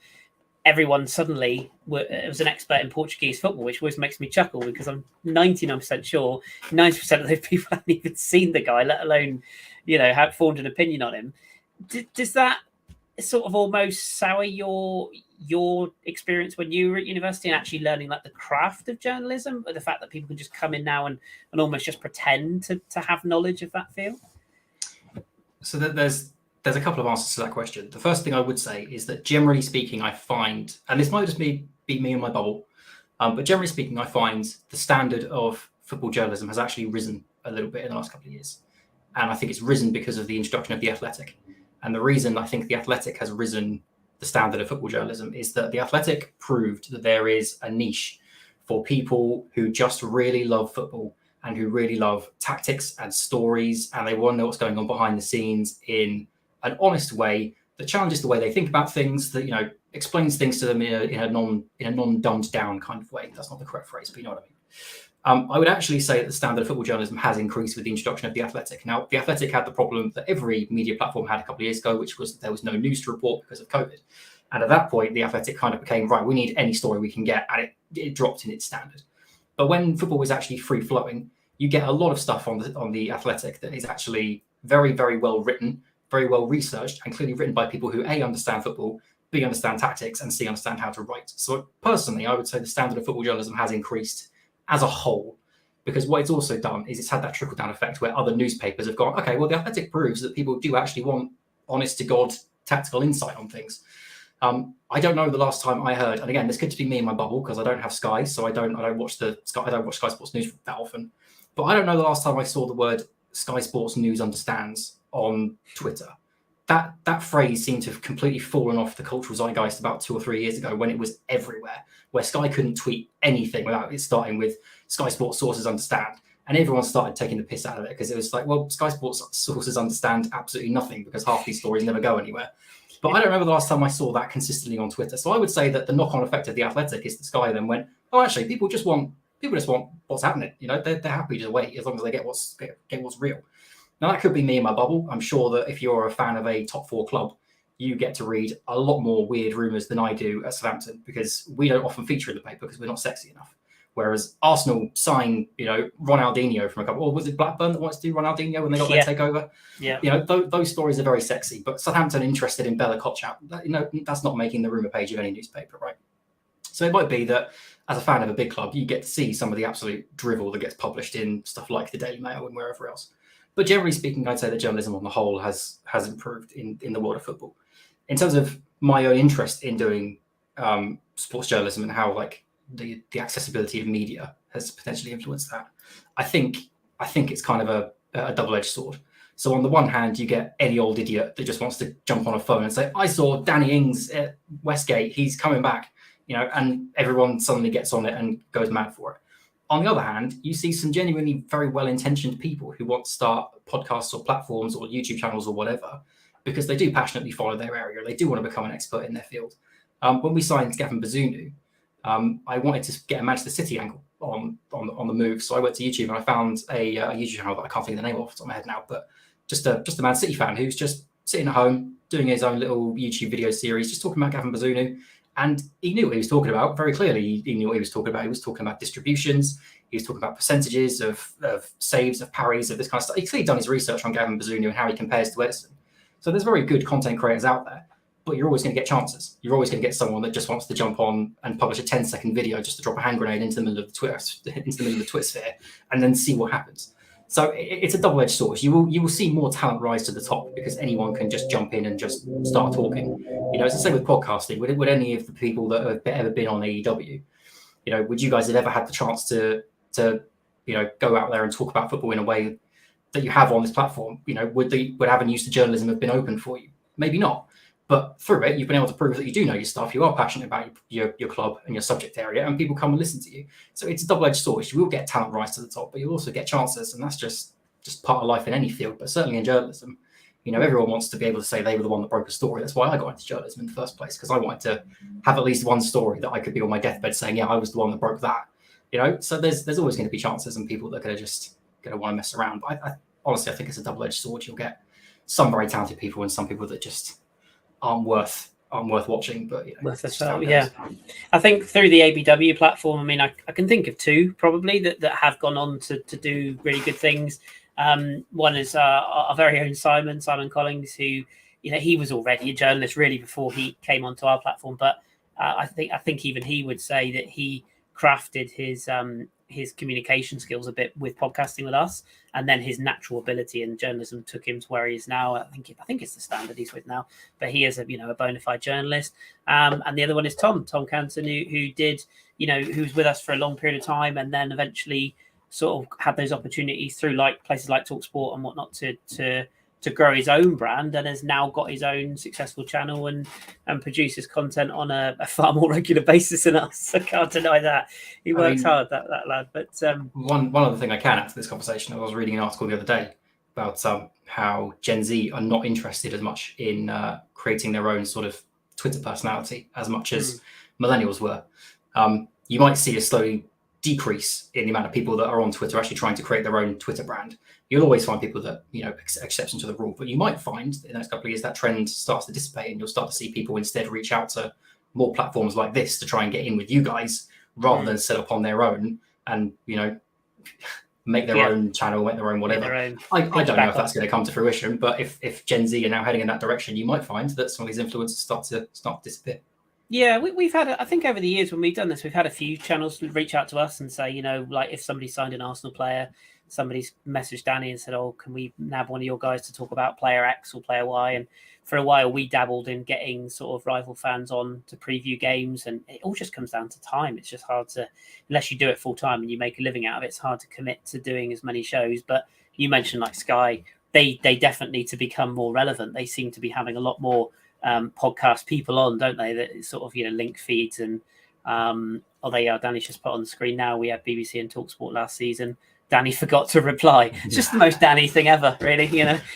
everyone suddenly was an expert in Portuguese football, which always makes me chuckle because I'm 99% sure 90% of those people haven't even seen the guy, let alone, have formed an opinion on him. Does that sort of almost sour your experience when you were at university and actually learning like the craft of journalism, or the fact that people can just come in now and almost just pretend to have knowledge of that field? So there's a couple of answers to that question. The first thing I would say is that generally speaking, I find, and this might just be me and my bubble, but generally speaking, I find the standard of football journalism has actually risen a little bit in the last couple of years. And I think it's risen because of the introduction of The Athletic. And the reason I think The Athletic has risen the standard of football journalism is that The Athletic proved that there is a niche for people who just really love football and who really love tactics and stories, and they want to know what's going on behind the scenes in an honest way that challenges the way they think about things, that explains things to them in a non-dumbed down kind of way. That's not the correct phrase, but you know what I mean. I would actually say that the standard of football journalism has increased with the introduction of The Athletic. Now, The Athletic had the problem that every media platform had a couple of years ago, which was there was no news to report because of COVID. And at that point, The Athletic kind of became, right, we need any story we can get, and it dropped in its standard. But when football was actually free-flowing, you get a lot of stuff on the Athletic that is actually very, very well written, very well researched, and clearly written by people who A, understand football, B, understand tactics, and C, understand how to write. So personally, I would say the standard of football journalism has increased as a whole, because what it's also done is it's had that trickle-down effect where other newspapers have gone, okay, well, The Athletic proves that people do actually want honest-to-God tactical insight on things. I don't know the last time I heard, and again, this could just be me in my bubble because I don't have Sky, so I don't watch Sky Sports News that often. But I don't know the last time I saw the word Sky Sports News understands on Twitter. That phrase seemed to have completely fallen off the cultural zeitgeist about 2 or 3 years ago when it was everywhere, where Sky couldn't tweet anything without it starting with Sky Sports sources understand. And everyone started taking the piss out of it because it was like, well, Sky Sports sources understand absolutely nothing because half these stories never go anywhere. But I don't remember the last time I saw that consistently on Twitter. So I would say that the knock-on effect of The Athletic is that Sky then went, oh, actually, people just want what's happening. They're happy to wait as long as they get what's real. Now, that could be me in my bubble. I'm sure that if you're a fan of a top 4 club, you get to read a lot more weird rumours than I do at Southampton because we don't often feature in the paper because we're not sexy enough. Whereas Arsenal signed, Ronaldinho from a couple, or was it Blackburn that wants to do Ronaldinho when they got their takeover? Yeah. Those stories are very sexy. But Southampton interested in Bella Kotchap, that's not making the rumour page of any newspaper, right? So it might be that as a fan of a big club, you get to see some of the absolute drivel that gets published in stuff like the Daily Mail and wherever else. But generally speaking, I'd say that journalism on the whole has improved in the world of football. In terms of my own interest in doing sports journalism and how the accessibility of media has potentially influenced that, I think it's kind of a double-edged sword. So on the one hand, you get any old idiot that just wants to jump on a phone and say, I saw Danny Ings at Westgate, he's coming back, and everyone suddenly gets on it and goes mad for it. On the other hand, you see some genuinely very well-intentioned people who want to start podcasts or platforms or YouTube channels or whatever, because they do passionately follow their area. They do want to become an expert in their field. When we signed Gavin Bazunu, I wanted to get a Manchester City angle on the move. So I went to YouTube and I found a YouTube channel that I can't think of the name of off the top of my head now, but just a Man City fan who's just sitting at home doing his own little YouTube video series, just talking about Gavin Bazunu. And he knew what he was talking about very clearly. He knew what he was talking about. He was talking about distributions. He was talking about percentages of saves, of parries, of this kind of stuff. He's clearly done his research on Gavin Bazunu and how he compares to Edison. So there's very good content creators out there, but you're always going to get chances. You're always going to get someone that just wants to jump on and publish a 10-second video just to drop a hand grenade into the middle of the Twitter sphere and then see what happens. So it's a double-edged sword. You will see more talent rise to the top because anyone can just jump in and just start talking. It's the same with podcasting. Would any of the people that have ever been on AEW, would you guys have ever had the chance to go out there and talk about football in a way that you have on this platform? Would avenues to journalism have been open for you? Maybe not. But through it, you've been able to prove that you do know your stuff. You are passionate about your club and your subject area, and people come and listen to you. So it's a double-edged sword. You will get talent rise to the top, but you'll also get chances, and that's just part of life in any field. But certainly in journalism, everyone wants to be able to say they were the one that broke a story. That's why I got into journalism in the first place, because I wanted to have at least one story that I could be on my deathbed saying, yeah, I was the one that broke that. So there's always going to be chances and people that are going to just to want to mess around. But I honestly, I think it's a double-edged sword. You'll get some very talented people and some people that just aren't worth watching. But worth a start, yeah. I think through the ABW platform, I mean, I can think of two probably that have gone on to do really good things. One is our very own Simon Collins, who, he was already a journalist really before he came onto our platform. But I think even he would say that he crafted his communication skills a bit with podcasting with us, and then his natural ability in journalism took him to where he is now. I think it's the standard he's with now, but he is a bona fide journalist. And the other one is Tom Canton, who did, who was with us for a long period of time, and then eventually sort of had those opportunities through places like TalkSport and whatnot to grow his own brand, and has now got his own successful channel and produces content on a far more regular basis than us. I can't deny that. He works hard, that lad. But one other thing I can add to this conversation, I was reading an article the other day about how Gen Z are not interested as much in creating their own sort of Twitter personality as much as millennials were. You might see a slowly decrease in the amount of people that are on Twitter actually trying to create their own Twitter brand. You'll always find people that, exception to the rule, but you might find in the next couple of years that trend starts to dissipate, and you'll start to see people instead reach out to more platforms like this to try and get in with you guys rather than set up on their own and, make their own channel, make their own whatever. I don't know if that's going to come to fruition, but if Gen Z are now heading in that direction, you might find that some of these influencers start to disappear. Yeah, we've had, I think over the years when we've done this, we've had a few channels reach out to us and say, like if somebody signed an Arsenal player, somebody's messaged Danny and said, oh, can we nab one of your guys to talk about player X or player Y? And for a while, we dabbled in getting sort of rival fans on to preview games. And it all just comes down to time. It's just hard to, unless you do it full time and you make a living out of it, it's hard to commit to doing as many shows. But you mentioned like Sky, they definitely need to become more relevant. They seem to be having a lot more podcast people on, don't they? That sort of link feeds and Danny's just put on the screen now. We had BBC and TalkSport last season. Danny forgot to reply. It's just the most Danny thing ever, really.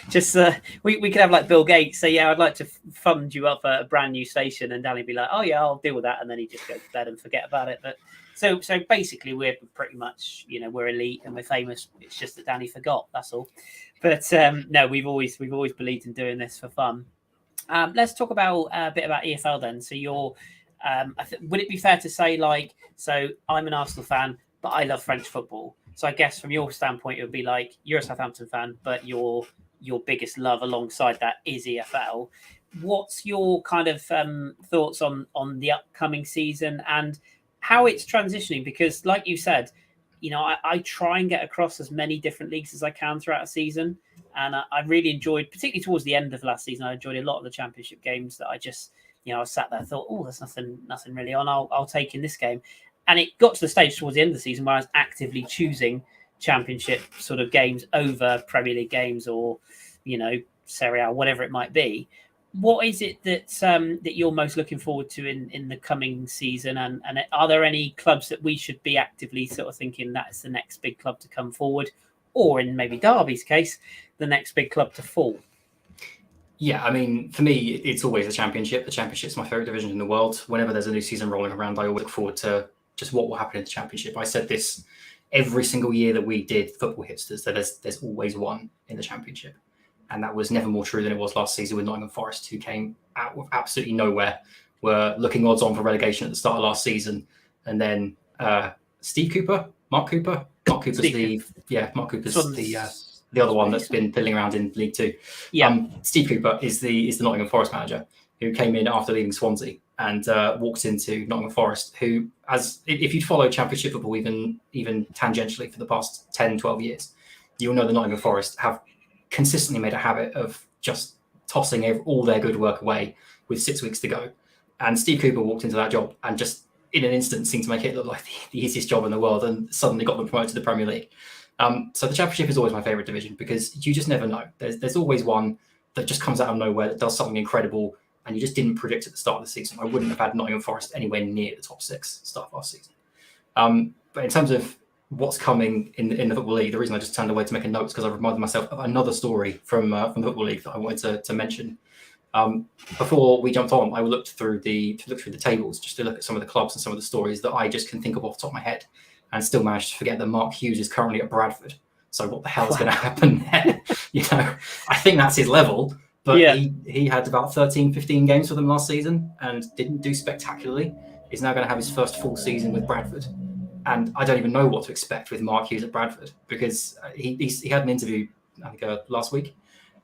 Just we could have like Bill Gates say, yeah, I'd like to fund you up a brand new station, and Danny be like, oh yeah, I'll deal with that, and then he just go to bed and forget about it. But so basically, we're pretty much we're elite and we're famous. It's just that Danny forgot. That's all. But no, we've always believed in doing this for fun. Let's talk about a bit about EFL then. So you're, would it be fair to say so I'm an Arsenal fan, but I love French football. So I guess from your standpoint, it would be like you're a Southampton fan, but your biggest love alongside that is EFL. What's your kind of thoughts on the upcoming season and how it's transitioning? Because like you said, I try and get across as many different leagues as I can throughout a season. And I really enjoyed, particularly towards the end of last season, I enjoyed a lot of the championship games that I just, I sat there and thought, oh, there's nothing really on. I'll take in this game. And it got to the stage towards the end of the season where I was actively choosing championship sort of games over Premier League games or, Serie A, whatever it might be. What is it that you're most looking forward to in the coming season? And are there any clubs that we should be actively sort of thinking that's the next big club to come forward? Or in maybe Derby's case, the next big club to fall? Yeah, I mean, for me, it's always the Championship. The Championship's my favourite division in the world. Whenever there's a new season rolling around, I always look forward to just what will happen in the Championship. I said this every single year that we did Football Hipsters, that there's always one in the Championship. And that was never more true than it was last season with Nottingham Forest, who came out of absolutely nowhere, were looking odds on for relegation at the start of last season. And then Mark Cooper's the other one that's been fiddling around in League Two. Yeah. Steve Cooper is the Nottingham Forest manager who came in after leaving Swansea and walked into Nottingham Forest, who, if you'd followed Championship football even tangentially for the past 10, 12 years, you'll know the Nottingham Forest have consistently made a habit of just tossing all their good work away with 6 weeks to go. And Steve Cooper walked into that job and just in an instant seemed to make it look like the easiest job in the world, and suddenly got them promoted to the Premier League. So the Championship is always my favourite division because you just never know. There's always one that just comes out of nowhere that does something incredible and you just didn't predict at the start of the season. I wouldn't have had Nottingham Forest anywhere near the top six start of last season. But in terms of what's coming in the Football League, the reason I just turned away to make a note is because I reminded myself of another story from the Football League that I wanted to mention. Before we jumped on, I looked through the tables just to look at some of the clubs and some of the stories that I just can think of off the top of my head, and still managed to forget that Mark Hughes is currently at Bradford. So what the hell is going to happen there? I think that's his level. But he had about 13, 15 games for them last season and didn't do spectacularly. He's now going to have his first full season with Bradford. And I don't even know what to expect with Mark Hughes at Bradford, because he had an interview, I think, last week,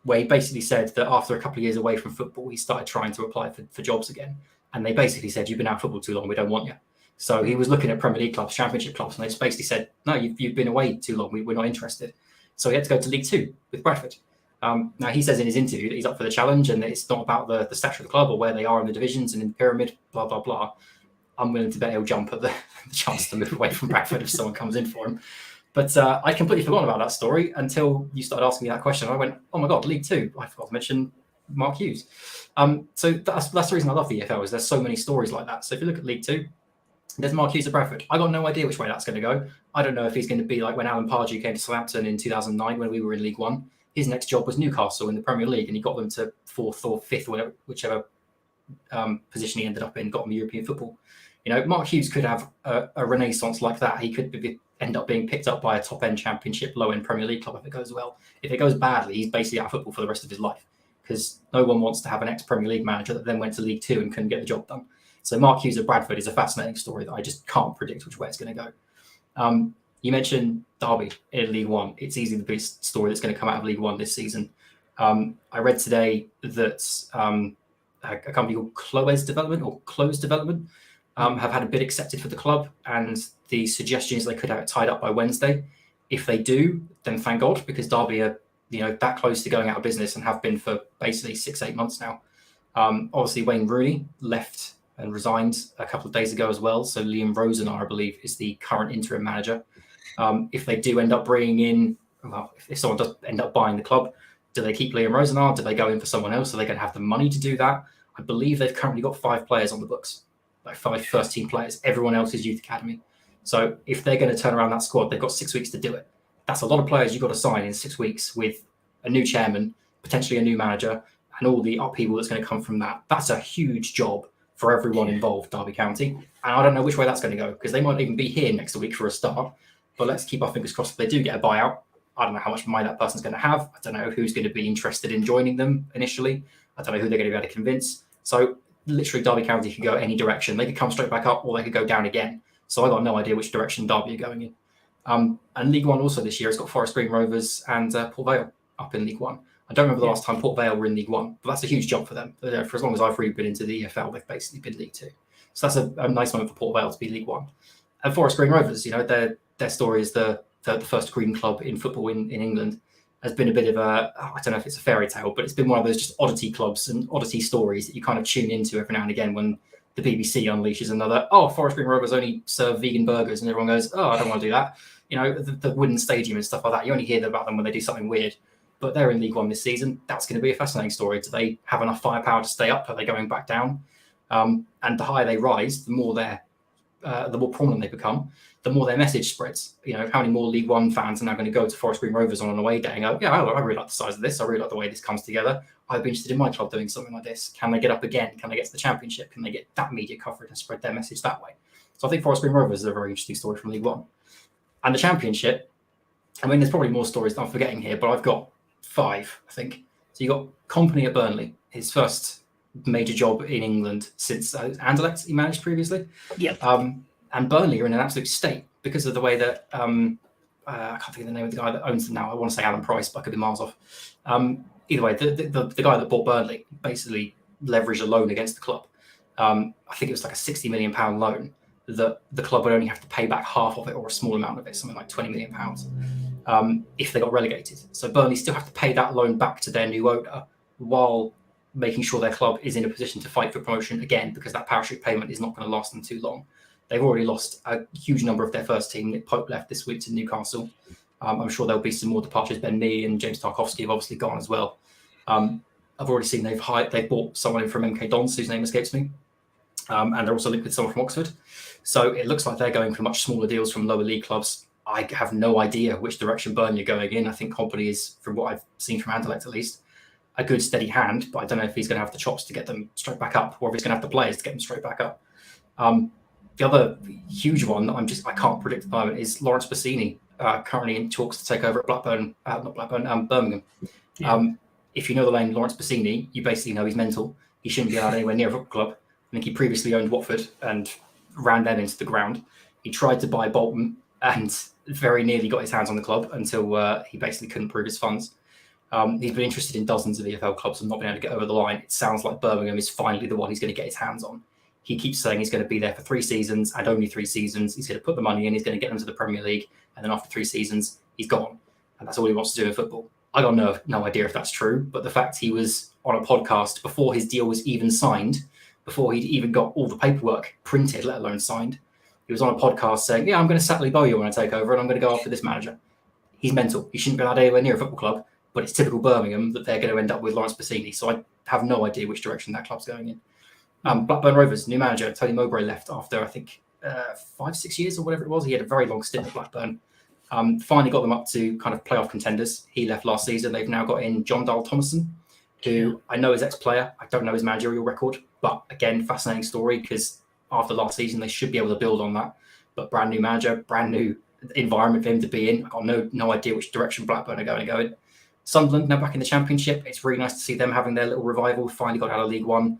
where he basically said that after a couple of years away from football, he started trying to apply for jobs again. And they basically said, you've been out of football too long, we don't want you. So he was looking at Premier League clubs, Championship clubs, and they just basically said, no, you've been away too long, we're not interested. So he had to go to League Two with Bradford. Now, he says in his interview that he's up for the challenge and that it's not about the stature of the club or where they are in the divisions and in the pyramid, blah, blah, blah. I'm willing to bet he'll jump at the chance to move away from Bradford if someone comes in for him. But I completely forgot about that story until you started asking me that question. I went, oh my God, League Two. I forgot to mention Mark Hughes. So that's the reason I love the EFL, is there's so many stories like that. So if you look at League Two, there's Mark Hughes at Bradford. I got no idea which way that's going to go. I don't know if he's going to be like when Alan Pardew came to Southampton in 2009 when we were in League One. His next job was Newcastle in the Premier League, and he got them to 4th or 5th, or whichever position he ended up in, got them European football. Mark Hughes could have a renaissance like that. He could end up being picked up by a top-end Championship, low-end Premier League club if it goes well. If it goes badly, he's basically out of football for the rest of his life, because no one wants to have an ex-Premier League manager that then went to League Two and couldn't get the job done. So Mark Hughes at Bradford is a fascinating story that I just can't predict which way it's going to go. You mentioned Derby in League One. It's easily the biggest story that's going to come out of League One this season. I read today that a company called Close Development have had a bid accepted for the club, and the suggestion is they could have it tied up by Wednesday. If they do, then thank God, because Derby are that close to going out of business and have been for basically 6-8 months now. Obviously, Wayne Rooney left and resigned a couple of days ago as well. So Liam Rosenar, I believe, is the current interim manager. If they do end up bringing in, if someone does end up buying the club, do they keep Liam Rosenar? Do they go in for someone else? Are they going to have the money to do that? I believe they've currently got 5 players on the books, like 5 first-team players. Everyone else is youth academy. So if they're going to turn around that squad, they've got 6 weeks to do it. That's a lot of players you've got to sign in 6 weeks with a new chairman, potentially a new manager, and all the upheaval that's going to come from that. That's a huge job for everyone involved, Derby County. And I don't know which way that's going to go, because they might even be here next week for a start. But let's keep our fingers crossed if they do get a buyout. I don't know how much money that person's going to have. I don't know who's going to be interested in joining them initially. I don't know who they're going to be able to convince. So literally Derby County could go any direction. They could come straight back up, or they could go down again. So I got no idea which direction Derby are going in. And League One also this year has got Forest Green Rovers and Port Vale up in League One. I don't remember the last time Port Vale were in League One, but that's a huge jump for them. For as long as I've really been into the EFL, they've basically been League Two. So that's a nice moment for Port Vale to be League One. And Forest Green Rovers, their story is the first green club in football in England, has been a bit of a, I don't know if it's a fairy tale, but it's been one of those just oddity clubs and oddity stories that you kind of tune into every now and again when the BBC unleashes another, Forest Green Rovers only serve vegan burgers, and everyone goes, I don't want to do that. The wooden stadium and stuff like that. You only hear about them when they do something weird. But they're in League One this season. That's going to be a fascinating story. Do they have enough firepower to stay up? Are they going back down? And the higher they rise, the more prominent they become, the more their message spreads. How many more League One fans are now going to go to Forest Green Rovers on an away day and go, I really like the size of this. I really like the way this comes together. I'd be interested in my club doing something like this. Can they get up again? Can they get to the Championship? Can they get that media coverage and spread their message that way? So I think Forest Green Rovers is a very interesting story from League One. And the Championship, there's probably more stories that I'm forgetting here, but I've got 5, I think. So you got Company at Burnley, his first major job in England since Anderlecht he managed previously. Yep. And Burnley are in an absolute state because of the way that I can't think of the name of the guy that owns them now. I want to say Alan Price, but I could be miles off. Either way, the guy that bought Burnley basically leveraged a loan against the club. I think it was like a £60 million loan that the club would only have to pay back half of it, or a small amount of it, something like £20 million, if they got relegated. So Burnley still have to pay that loan back to their new owner while making sure their club is in a position to fight for promotion again, because that parachute payment is not going to last them too long. They've already lost a huge number of their first team. Nick Pope left this week to Newcastle. I'm sure there'll be some more departures. Ben Mee and James Tarkowski have obviously gone as well. I've already seen they've bought someone in from MK Dons, whose name escapes me. And they're also linked with someone from Oxford. So it looks like they're going for much smaller deals from lower league clubs. I have no idea which direction Burnley are going in. I think Company is, from what I've seen from Anderlecht at least, a good steady hand, but I don't know if he's going to have the chops to get them straight back up, or if he's going to have the players to get them straight back up. The other huge one that I can't predict at the moment is Lawrence Bassini currently in talks to take over at Birmingham. Yeah. If you know the name Lawrence Bassini, you basically know he's mental. He shouldn't be allowed anywhere near a football club. I think he previously owned Watford and ran them into the ground. He tried to buy Bolton and very nearly got his hands on the club until he basically couldn't prove his funds. He's been interested in dozens of EFL clubs and not been able to get over the line. It sounds like Birmingham is finally the one he's going to get his hands on. He keeps saying he's going to be there for 3 seasons and only 3 seasons. He's going to put the money in. He's going to get them to the Premier League. And then after 3 seasons, he's gone. And that's all he wants to do in football. I got no idea if that's true. But the fact he was on a podcast before his deal was even signed, before he'd even got all the paperwork printed, let alone signed, he was on a podcast saying, yeah, I'm going to sack Bukayo when I take over and I'm going to go after this manager. He's mental. He shouldn't be allowed anywhere near a football club. But it's typical Birmingham that they're going to end up with Lawrence Bassini. So I have no idea which direction that club's going in. Blackburn Rovers, new manager, Tony Mowbray left after, I think, 5-6 years or whatever it was. He had a very long stint at Blackburn. Finally got them up to kind of playoff contenders. He left last season. They've now got in John-Jules Thomason, who I know is ex-player. I don't know his managerial record. But again, fascinating story because after last season, they should be able to build on that. But brand new manager, brand new environment for him to be in. I've got no idea which direction Blackburn are going to go in. Sunderland now back in the Championship. It's really nice to see them having their little revival. Finally got out of League One.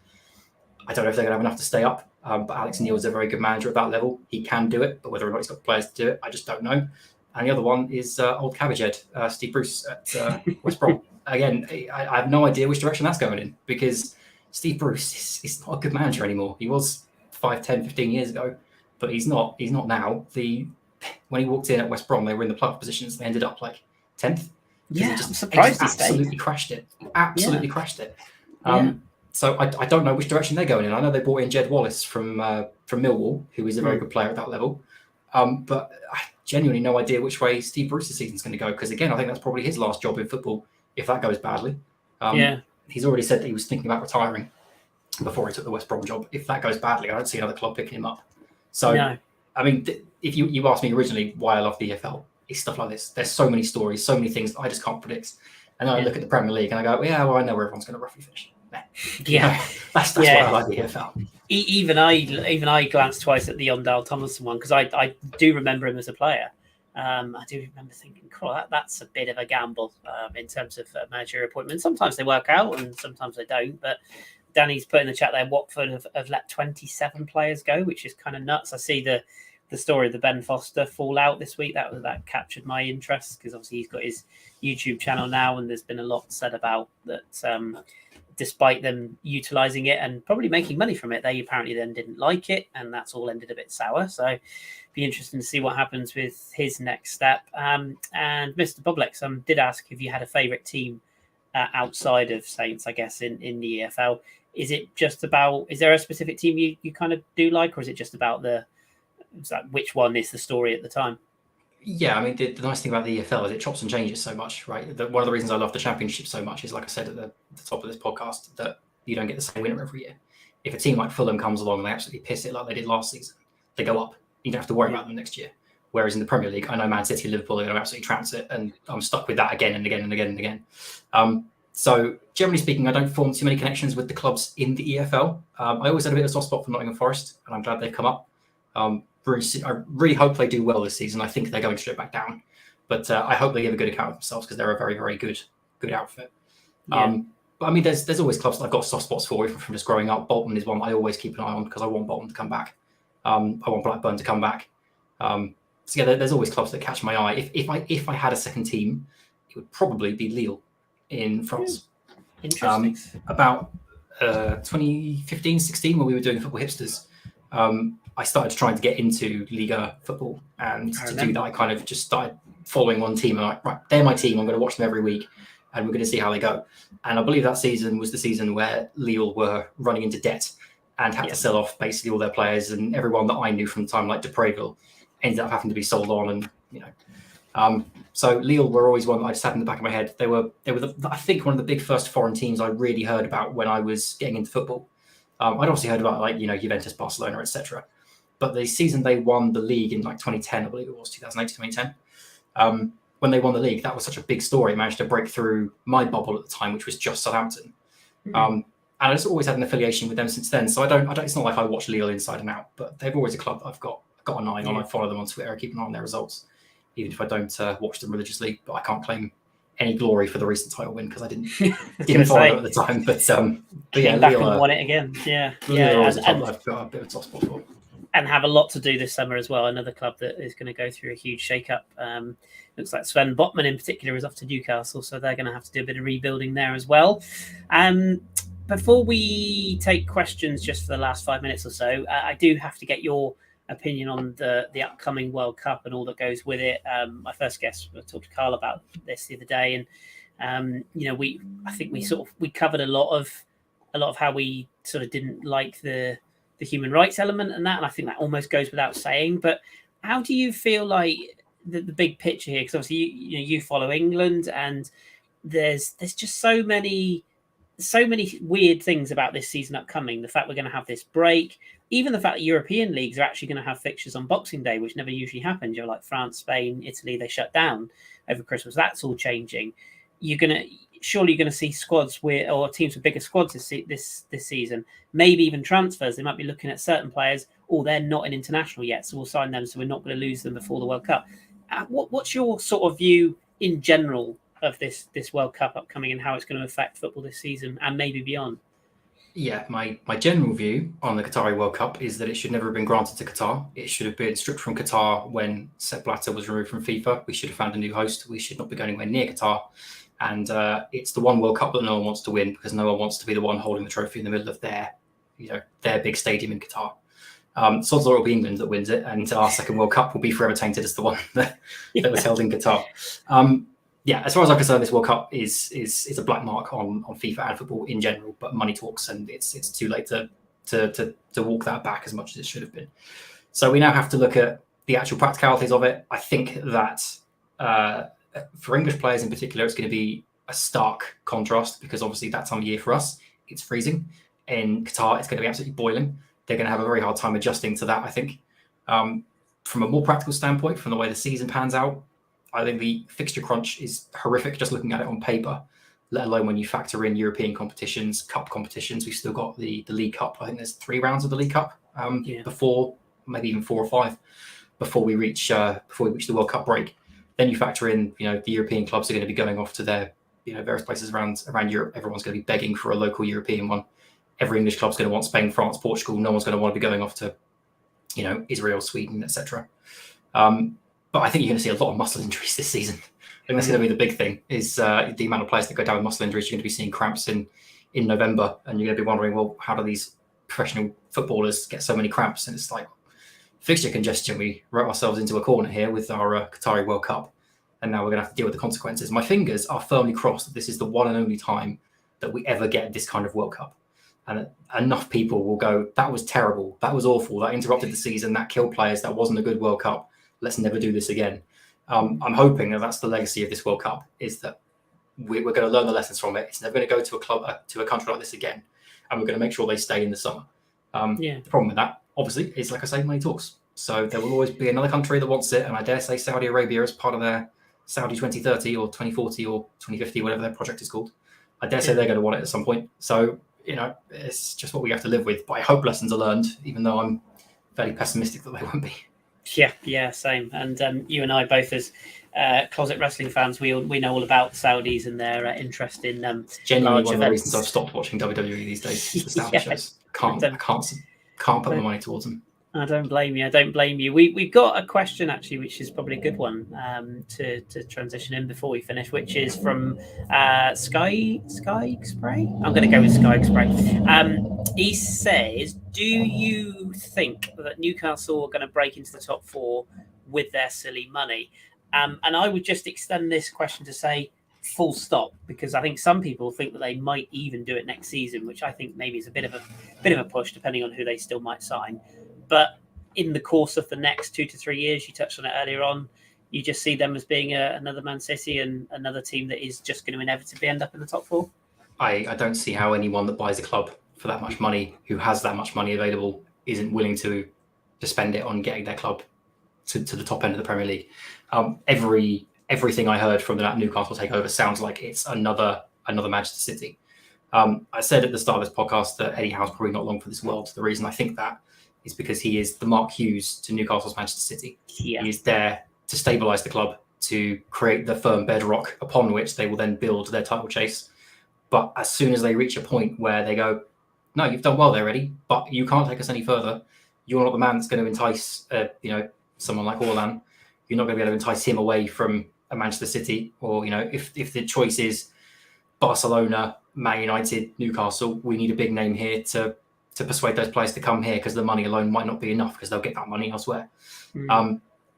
I don't know if they're going to have enough to stay up, but Alex Neil is a very good manager at that level. He can do it, but whether or not he's got players to do it, I just don't know. And the other one is old cabbage head, Steve Bruce at West Brom. Again, I have no idea which direction that's going in because Steve Bruce is not a good manager anymore. He was 5, 10, 15 years ago, but he's not now. When he walked in at West Brom, they were in the playoff positions. They ended up like 10th. Yeah, I'm surprised he absolutely crashed it. Crashed it. So I don't know which direction they're going in. I know they brought in Jed Wallace from Millwall, who is a very good player at that level. But I genuinely no idea which way Steve Bruce's season's going to go. Because again, I think that's probably his last job in football if that goes badly. He's already said that he was thinking about retiring before he took the West Brom job. If that goes badly, I don't see another club picking him up. So, I mean, if you asked me originally why I love the EFL, it's stuff like this. There's so many stories, so many things that I just can't predict. And then I look at the Premier League and I go, yeah, well, I know where everyone's going to roughly finish. That's why I like the EFL. Even I glanced twice at the John-Jules Thomason one because I do remember him as a player. I do remember thinking, cool, that's a bit of a gamble in terms of managerial appointments. Sometimes they work out and sometimes they don't. But Danny's put in the chat there, Watford have let 27 players go, which is kind of nuts. I see the story of the Ben Foster fallout this week. That captured my interest because obviously he's got his YouTube channel now and there's been a lot said about that. Despite them utilising it and probably making money from it, they apparently then didn't like it and that's all ended a bit sour. So be interesting to see what happens with his next step. And Mr. Boblex did ask if you had a favourite team outside of Saints, I guess, in the EFL. Is there a specific team you kind of do like, or is it just about which one is the story at the time? Yeah, I mean, the nice thing about the EFL is it chops and changes so much, right? One of the reasons I love the Championship so much is, like I said at the top of this podcast, that you don't get the same winner every year. If a team like Fulham comes along and they absolutely piss it like they did last season, they go up. You don't have to worry about them next year. Whereas in the Premier League, I know Man City and Liverpool are going to absolutely trounce it, and I'm stuck with that again and again and again and again. So generally speaking, I don't form too many connections with the clubs in the EFL. I always had a bit of a soft spot for Nottingham Forest, and I'm glad they've come up. I really hope they do well this season. I think they're going straight back down, but I hope they give a good account of themselves because they're a very, very good outfit. But I mean, there's always clubs that I've got soft spots for from just growing up. Bolton is one I always keep an eye on because I want Bolton to come back. I want Blackburn to come back. So yeah, there's always clubs that catch my eye. If I had a second team, it would probably be Lille in France. Interesting. About 2015, 16, when we were doing Football Hipsters, I started trying to get into Liga football, and to do that, I kind of just started following one team. And I'm like, right, they're my team. I'm going to watch them every week, and we're going to see how they go. And I believe that season was the season where Lille were running into debt and had to sell off basically all their players, and everyone that I knew from the time, like Depreville, ended up having to be sold on, and so Lille were always one that I just had in the back of my head. They were I think one of the big first foreign teams I really heard about when I was getting into football. I'd obviously heard about Juventus, Barcelona, etc. But the season they won the league in 2010, I believe it was 2008 to 2010. When they won the league, that was such a big story. It managed to break through my bubble at the time, which was just Southampton. And I just always had an affiliation with them since then. So I don't. It's not like I watch Lille inside and out, but they're always a club that I've got an eye on. I follow them on Twitter. I keep an eye on their results. even if I don't watch them religiously. But I can't claim any glory for the recent title win because I didn't follow them at the time. But yeah, back Lille, and won it again. Yeah, Lille are always a club that I've got a bit of a soft spot for. And have a lot to do this summer as well. Another club that is going to go through a huge shake-up. Looks like Sven Botman in particular is off to Newcastle, so they're going to have to do a bit of rebuilding there as well. Before we take questions just for the last 5 minutes or so, I do have to get your opinion on the upcoming World Cup and all that goes with it. My first guest, I talked to Carl about this the other day, and I think we covered a lot of how we sort of didn't like the human rights element and I think that almost goes without saying. But how do you feel like the big picture here? Because obviously you follow England, and there's just so many weird things about this season upcoming. The fact we're going to have this break, even the fact that European leagues are actually going to have fixtures on Boxing Day, which never usually happens. You're like France, Spain, Italy, they shut down over Christmas. That's all changing. Surely you're going to see squads or teams with bigger squads this season. Maybe even transfers. They might be looking at certain players, they're not in international yet, so we'll sign them, so we're not going to lose them before the World Cup. What's your sort of view in general of this World Cup upcoming and how it's going to affect football this season and maybe beyond? Yeah, my general view on the Qatari World Cup is that it should never have been granted to Qatar. It should have been stripped from Qatar when Sepp Blatter was removed from FIFA. We should have found a new host. We should not be going anywhere near Qatar. And it's the one World Cup that no one wants to win because no one wants to be the one holding the trophy in the middle of their big stadium in Qatar. Sod's law will be England that wins it, and our second World Cup will be forever tainted as the one that was held in Qatar. As far as I'm concerned, this World Cup is a black mark on FIFA and football in general. But money talks, and it's too late to walk that back as much as it should have been. So we now have to look at the actual practicalities of it. I think that for English players in particular, it's going to be a stark contrast because obviously that time of year for us, it's freezing. In Qatar, it's going to be absolutely boiling. They're going to have a very hard time adjusting to that, I think. From a more practical standpoint, from the way the season pans out, I think the fixture crunch is horrific just looking at it on paper, let alone when you factor in European competitions, cup competitions. We've still got the League Cup. I think there's 3 rounds of the League Cup before, maybe even 4 or 5, before we reach the World Cup break. Then you factor in, the European clubs are going to be going off to their, various places around Europe. Everyone's going to be begging for a local European one. Every English club's going to want Spain, France, Portugal. No one's going to want to be going off to, Israel, Sweden, etc. But I think you're going to see a lot of muscle injuries this season. I think that's going to be the big thing, is the amount of players that go down with muscle injuries. You're going to be seeing cramps in November, and you're going to be wondering, well, how do these professional footballers get so many cramps? And it's like fixture congestion. We wrote ourselves into a corner here with our Qatari World Cup, and now we're going to have to deal with the consequences. My fingers are firmly crossed that this is the one and only time that we ever get this kind of World Cup. And enough people will go, that was terrible, that was awful, that interrupted the season, that killed players, that wasn't a good World Cup. Let's never do this again. I'm hoping that that's the legacy of this World Cup, is that we're going to learn the lessons from it. It's never going to go to a country like this again, and we're going to make sure they stay in the summer. The problem with that, obviously, is, like I say, money talks. So there will always be another country that wants it, and I dare say Saudi Arabia, as part of their Saudi 2030 or 2040 or 2050, whatever their project is called, I dare say they're going to want it at some point. So, it's just what we have to live with. But I hope lessons are learned, even though I'm fairly pessimistic that they won't be. Yeah, same. And you and I both, as closet wrestling fans, we know all about Saudis and their interest in genuinely large one events. of the reasons I've stopped watching WWE these days. It's the Saudi shows. Can't put my money towards them. I don't blame you. We've got a question actually, which is probably a good one to transition in before we finish, which is from Sky Spray. I'm going to go with Sky Spray. He says, "Do you think that Newcastle are going to break into the top 4 with their silly money?" And I would just extend this question to say, full stop, because I think some people think that they might even do it next season, which I think maybe is a bit of a push, depending on who they still might sign. But in the course of the next 2 to 3 years, you touched on it earlier on, you just see them as being another Man City and another team that is just going to inevitably end up in the top 4. I don't see how anyone that buys a club for that much money, who has that much money available, isn't willing to spend it on getting their club to the top end of the Premier League. Everything I heard from that Newcastle takeover sounds like it's another Manchester City. I said at the start of this podcast that Eddie Howe's probably not long for this world. The reason I think that is because he is the Mark Hughes to Newcastle's Manchester City. Yeah. He is there to stabilise the club, to create the firm bedrock upon which they will then build their title chase. But as soon as they reach a point where they go, no, you've done well there, Eddie, but you can't take us any further. You're not the man that's going to entice, someone like Orlan. You're not going to be able to entice him away from a Manchester City, or if the choice is Barcelona, Man United, Newcastle, we need a big name here to persuade those players to come here, because the money alone might not be enough, because they'll get that money elsewhere.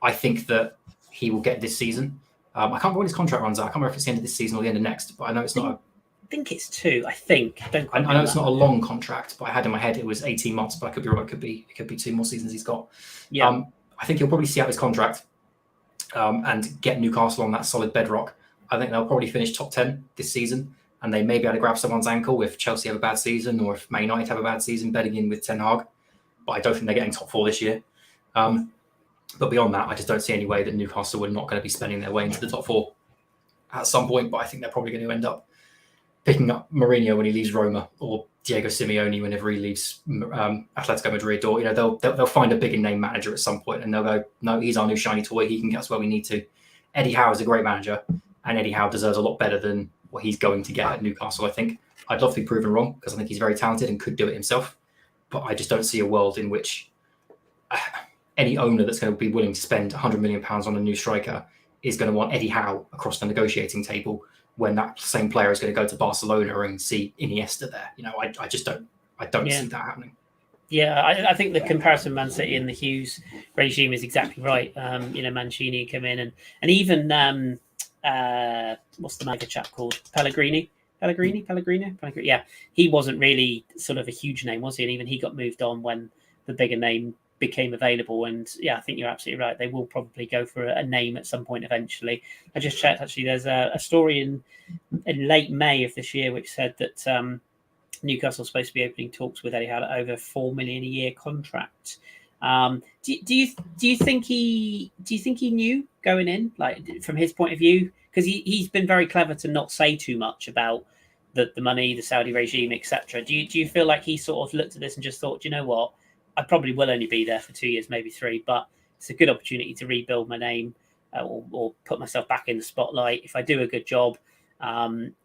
I think that he will get this season. I can't remember when his contract runs out. I can't remember if it's the end of this season or the end of next, but I know it's not. I think it's 2. I think. I know it's not a long contract, but I had in my head it was 18 months, but I could be wrong. It could be 2 more seasons he's got. Yeah. I think he'll probably see out his contract and get Newcastle on that solid bedrock. I think they'll probably finish top 10 this season, and they may be able to grab someone's ankle if Chelsea have a bad season, or if Man United have a bad season, betting in with Ten Hag. But I don't think they're getting top 4 this year. But beyond that, I just don't see any way that Newcastle are not going to be spending their way into the top 4 at some point. But I think they're probably going to end up picking up Mourinho when he leaves Roma, or Diego Simeone whenever he leaves Atletico Madrid, or they'll find a bigger name manager at some point, and they'll go, no, he's our new shiny toy. He can get us where we need to. Eddie Howe is a great manager, and Eddie Howe deserves a lot better than what he's going to get at Newcastle. I think I'd love to be proven wrong, because I think he's very talented and could do it himself, but I just don't see a world in which any owner that's going to be willing to spend £100 million on a new striker is going to want Eddie Howe across the negotiating table, when that same player is going to go to Barcelona and see Iniesta there. I just don't see that happening. Yeah, I think the comparison Man City and the Hughes regime is exactly right. Mancini come in, and even what's the mega chap called? Pellegrini. Yeah, he wasn't really sort of a huge name, was he? And even he got moved on when the bigger name became available. And yeah, I think you're absolutely right. They will probably go for a name at some point eventually. I just checked, actually, there's a story in late May of this year which said that Newcastle's supposed to be opening talks with Eddie Howe over $4 million a year contract. Do you think he knew going in, like from his point of view? Because he's been very clever to not say too much about the money, the Saudi regime, etc. Do you feel like he sort of looked at this and just thought, you know what, I probably will only be there for 2 years, maybe 3, but it's a good opportunity to rebuild my name or put myself back in the spotlight. If I do a good job,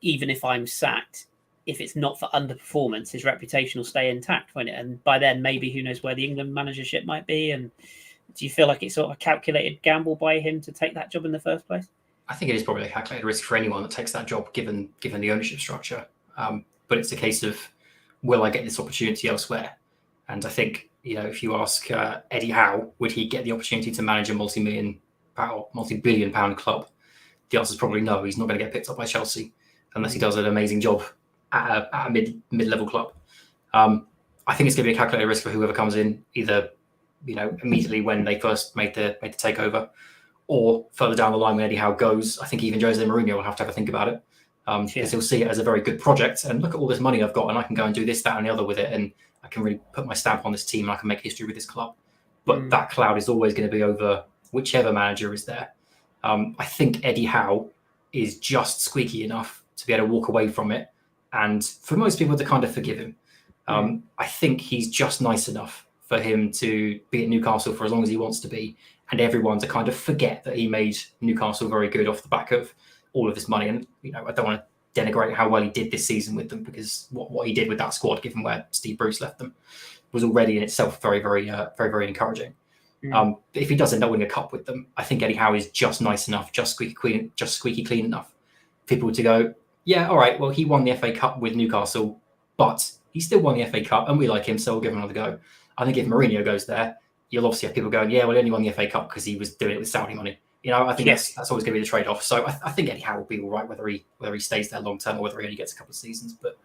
even if I'm sacked, if it's not for underperformance, his reputation will stay intact, won't it? And by then, maybe who knows where the England managership might be. And do you feel like it's sort of a calculated gamble by him to take that job in the first place? I think it is probably a calculated risk for anyone that takes that job, given the ownership structure. But it's a case of, will I get this opportunity elsewhere? And I think, if you ask Eddie Howe, would he get the opportunity to manage a multi-billion pound club? The answer is probably no. He's not going to get picked up by Chelsea unless he does an amazing job at a mid-level club. I think it's going to be a calculated risk for whoever comes in, either immediately when they first made the takeover, or further down the line when Eddie Howe goes. I think even Jose Mourinho will have to have a think about it, because he'll see it as a very good project and look at all this money I've got, and I can go and do this, that, and the other with it, and I can really put my stamp on this team, and I can make history with this club. But that cloud is always going to be over whichever manager is there. I think Eddie Howe is just squeaky enough to be able to walk away from it, and for most people to kind of forgive him. I think he's just nice enough for him to be at Newcastle for as long as he wants to be, and everyone to kind of forget that he made Newcastle very good off the back of all of this money. And I don't want to denigrate how well he did this season with them, because what he did with that squad, given where Steve Bruce left them, was already in itself very, very, very, very encouraging. If he does end up winning a cup with them, I think Eddie Howe is just nice enough, just squeaky clean enough, people to go, yeah, all right, well, he won the FA Cup with Newcastle, but he still won the FA Cup and we like him, so we'll give him another go. I think if Mourinho goes there, you'll obviously have people going, yeah, well, he only won the FA Cup because he was doing it with Saudi money. I think that's always going to be the trade-off. So I think Eddie Howe will be all right, whether he stays there long term or whether he only gets a couple of seasons. But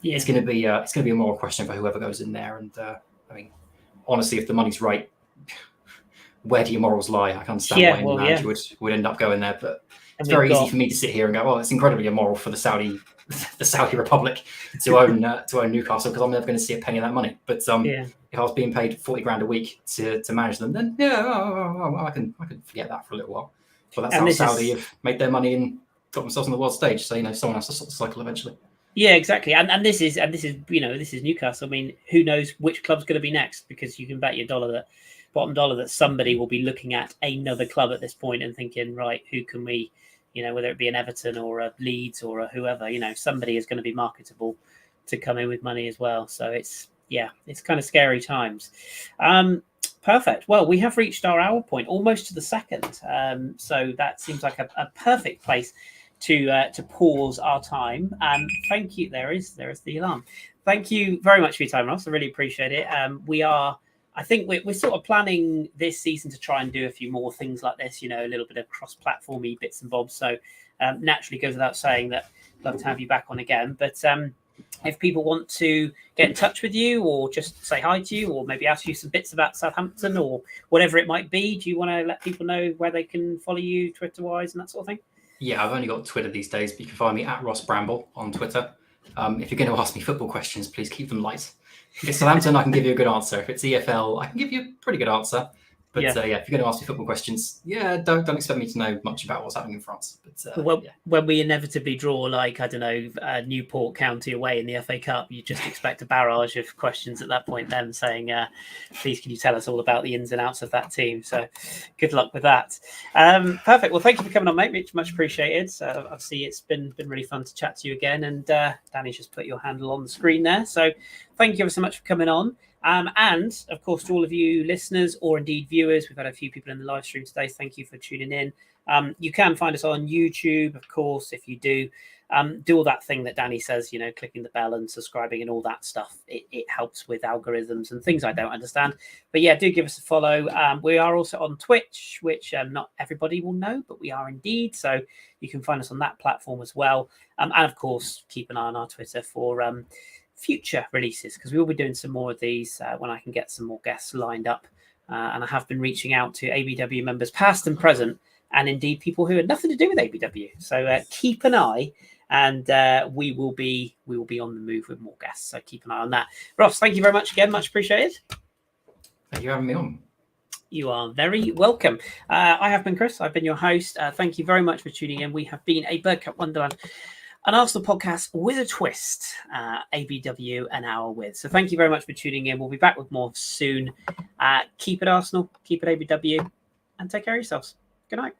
it's going to be a moral question for whoever goes in there. And honestly, if the money's right, where do your morals lie? I can understand why any manager would end up going there, but it's very easy for me to sit here and go, well, it's incredibly immoral for the Saudi Republic to own Newcastle, because I'm never going to see a penny of that money. But if I was being paid $40,000 a week to manage them, then I can forget that for a little while. But that's how Saudi have made their money and got themselves on the world stage. So someone has to sort the cycle eventually. Yeah, exactly. And this is Newcastle. I mean, who knows which club's going to be next? Because you can bet your dollar that bottom dollar that somebody will be looking at another club at this point and thinking, right, who can we, whether it be an Everton or a Leeds or a whoever, somebody is going to be marketable to come in with money as well. So it's kind of scary times. Perfect. Well, we have reached our hour point, almost to the second. So that seems like a perfect place to pause our time. Thank you. There is the alarm. Thank you very much for your time, Ross. I really appreciate it. I think we're sort of planning this season to try and do a few more things like this, a little bit of cross-platformy bits and bobs. So naturally goes without saying that I'd love to have you back on again. But if people want to get in touch with you or just say hi to you or maybe ask you some bits about Southampton or whatever it might be, do you want to let people know where they can follow you Twitter-wise and that sort of thing? Yeah, I've only got Twitter these days, but you can find me at Ross Bramble on Twitter. If you're going to ask me football questions, please keep them light. If it's Southampton, I can give you a good answer. If it's EFL, I can give you a pretty good answer. But if you're going to ask me football questions, don't expect me to know much about what's happening in France. But when we inevitably draw, like, I don't know, Newport County away in the FA Cup, you just expect a barrage of questions at that point then saying, please, can you tell us all about the ins and outs of that team? So good luck with that. Perfect. Well, thank you for coming on, mate. Much appreciated. Obviously, it's been really fun to chat to you again. And Danny's just put your handle on the screen there. So thank you ever so much for coming on. And of course, to all of you listeners or indeed viewers, we've had a few people in the live stream today. Thank you for tuning in. You can find us on YouTube, of course. If you do all that thing that Danny says, clicking the bell and subscribing and all that stuff, it helps with algorithms and things I don't understand. But yeah, do give us a follow. We are also on Twitch, which not everybody will know, but we are indeed. So you can find us on that platform as well. And of course, keep an eye on our Twitter for future releases, because we will be doing some more of these when I can get some more guests lined up. And I have been reaching out to ABW members past and present, and indeed people who had nothing to do with ABW. So keep an eye, and we will be on the move with more guests. So keep an eye on that. Ross, thank you very much again. Much appreciated. Thank you for having me on. You are very welcome. I have been Chris. I've been your host. Thank you very much for tuning in. We have been a Bergkamp Wonderland, an Arsenal podcast with a twist, ABW an hour with. So thank you very much for tuning in. We'll be back with more soon. Keep it Arsenal, keep it ABW, and take care of yourselves. Good night.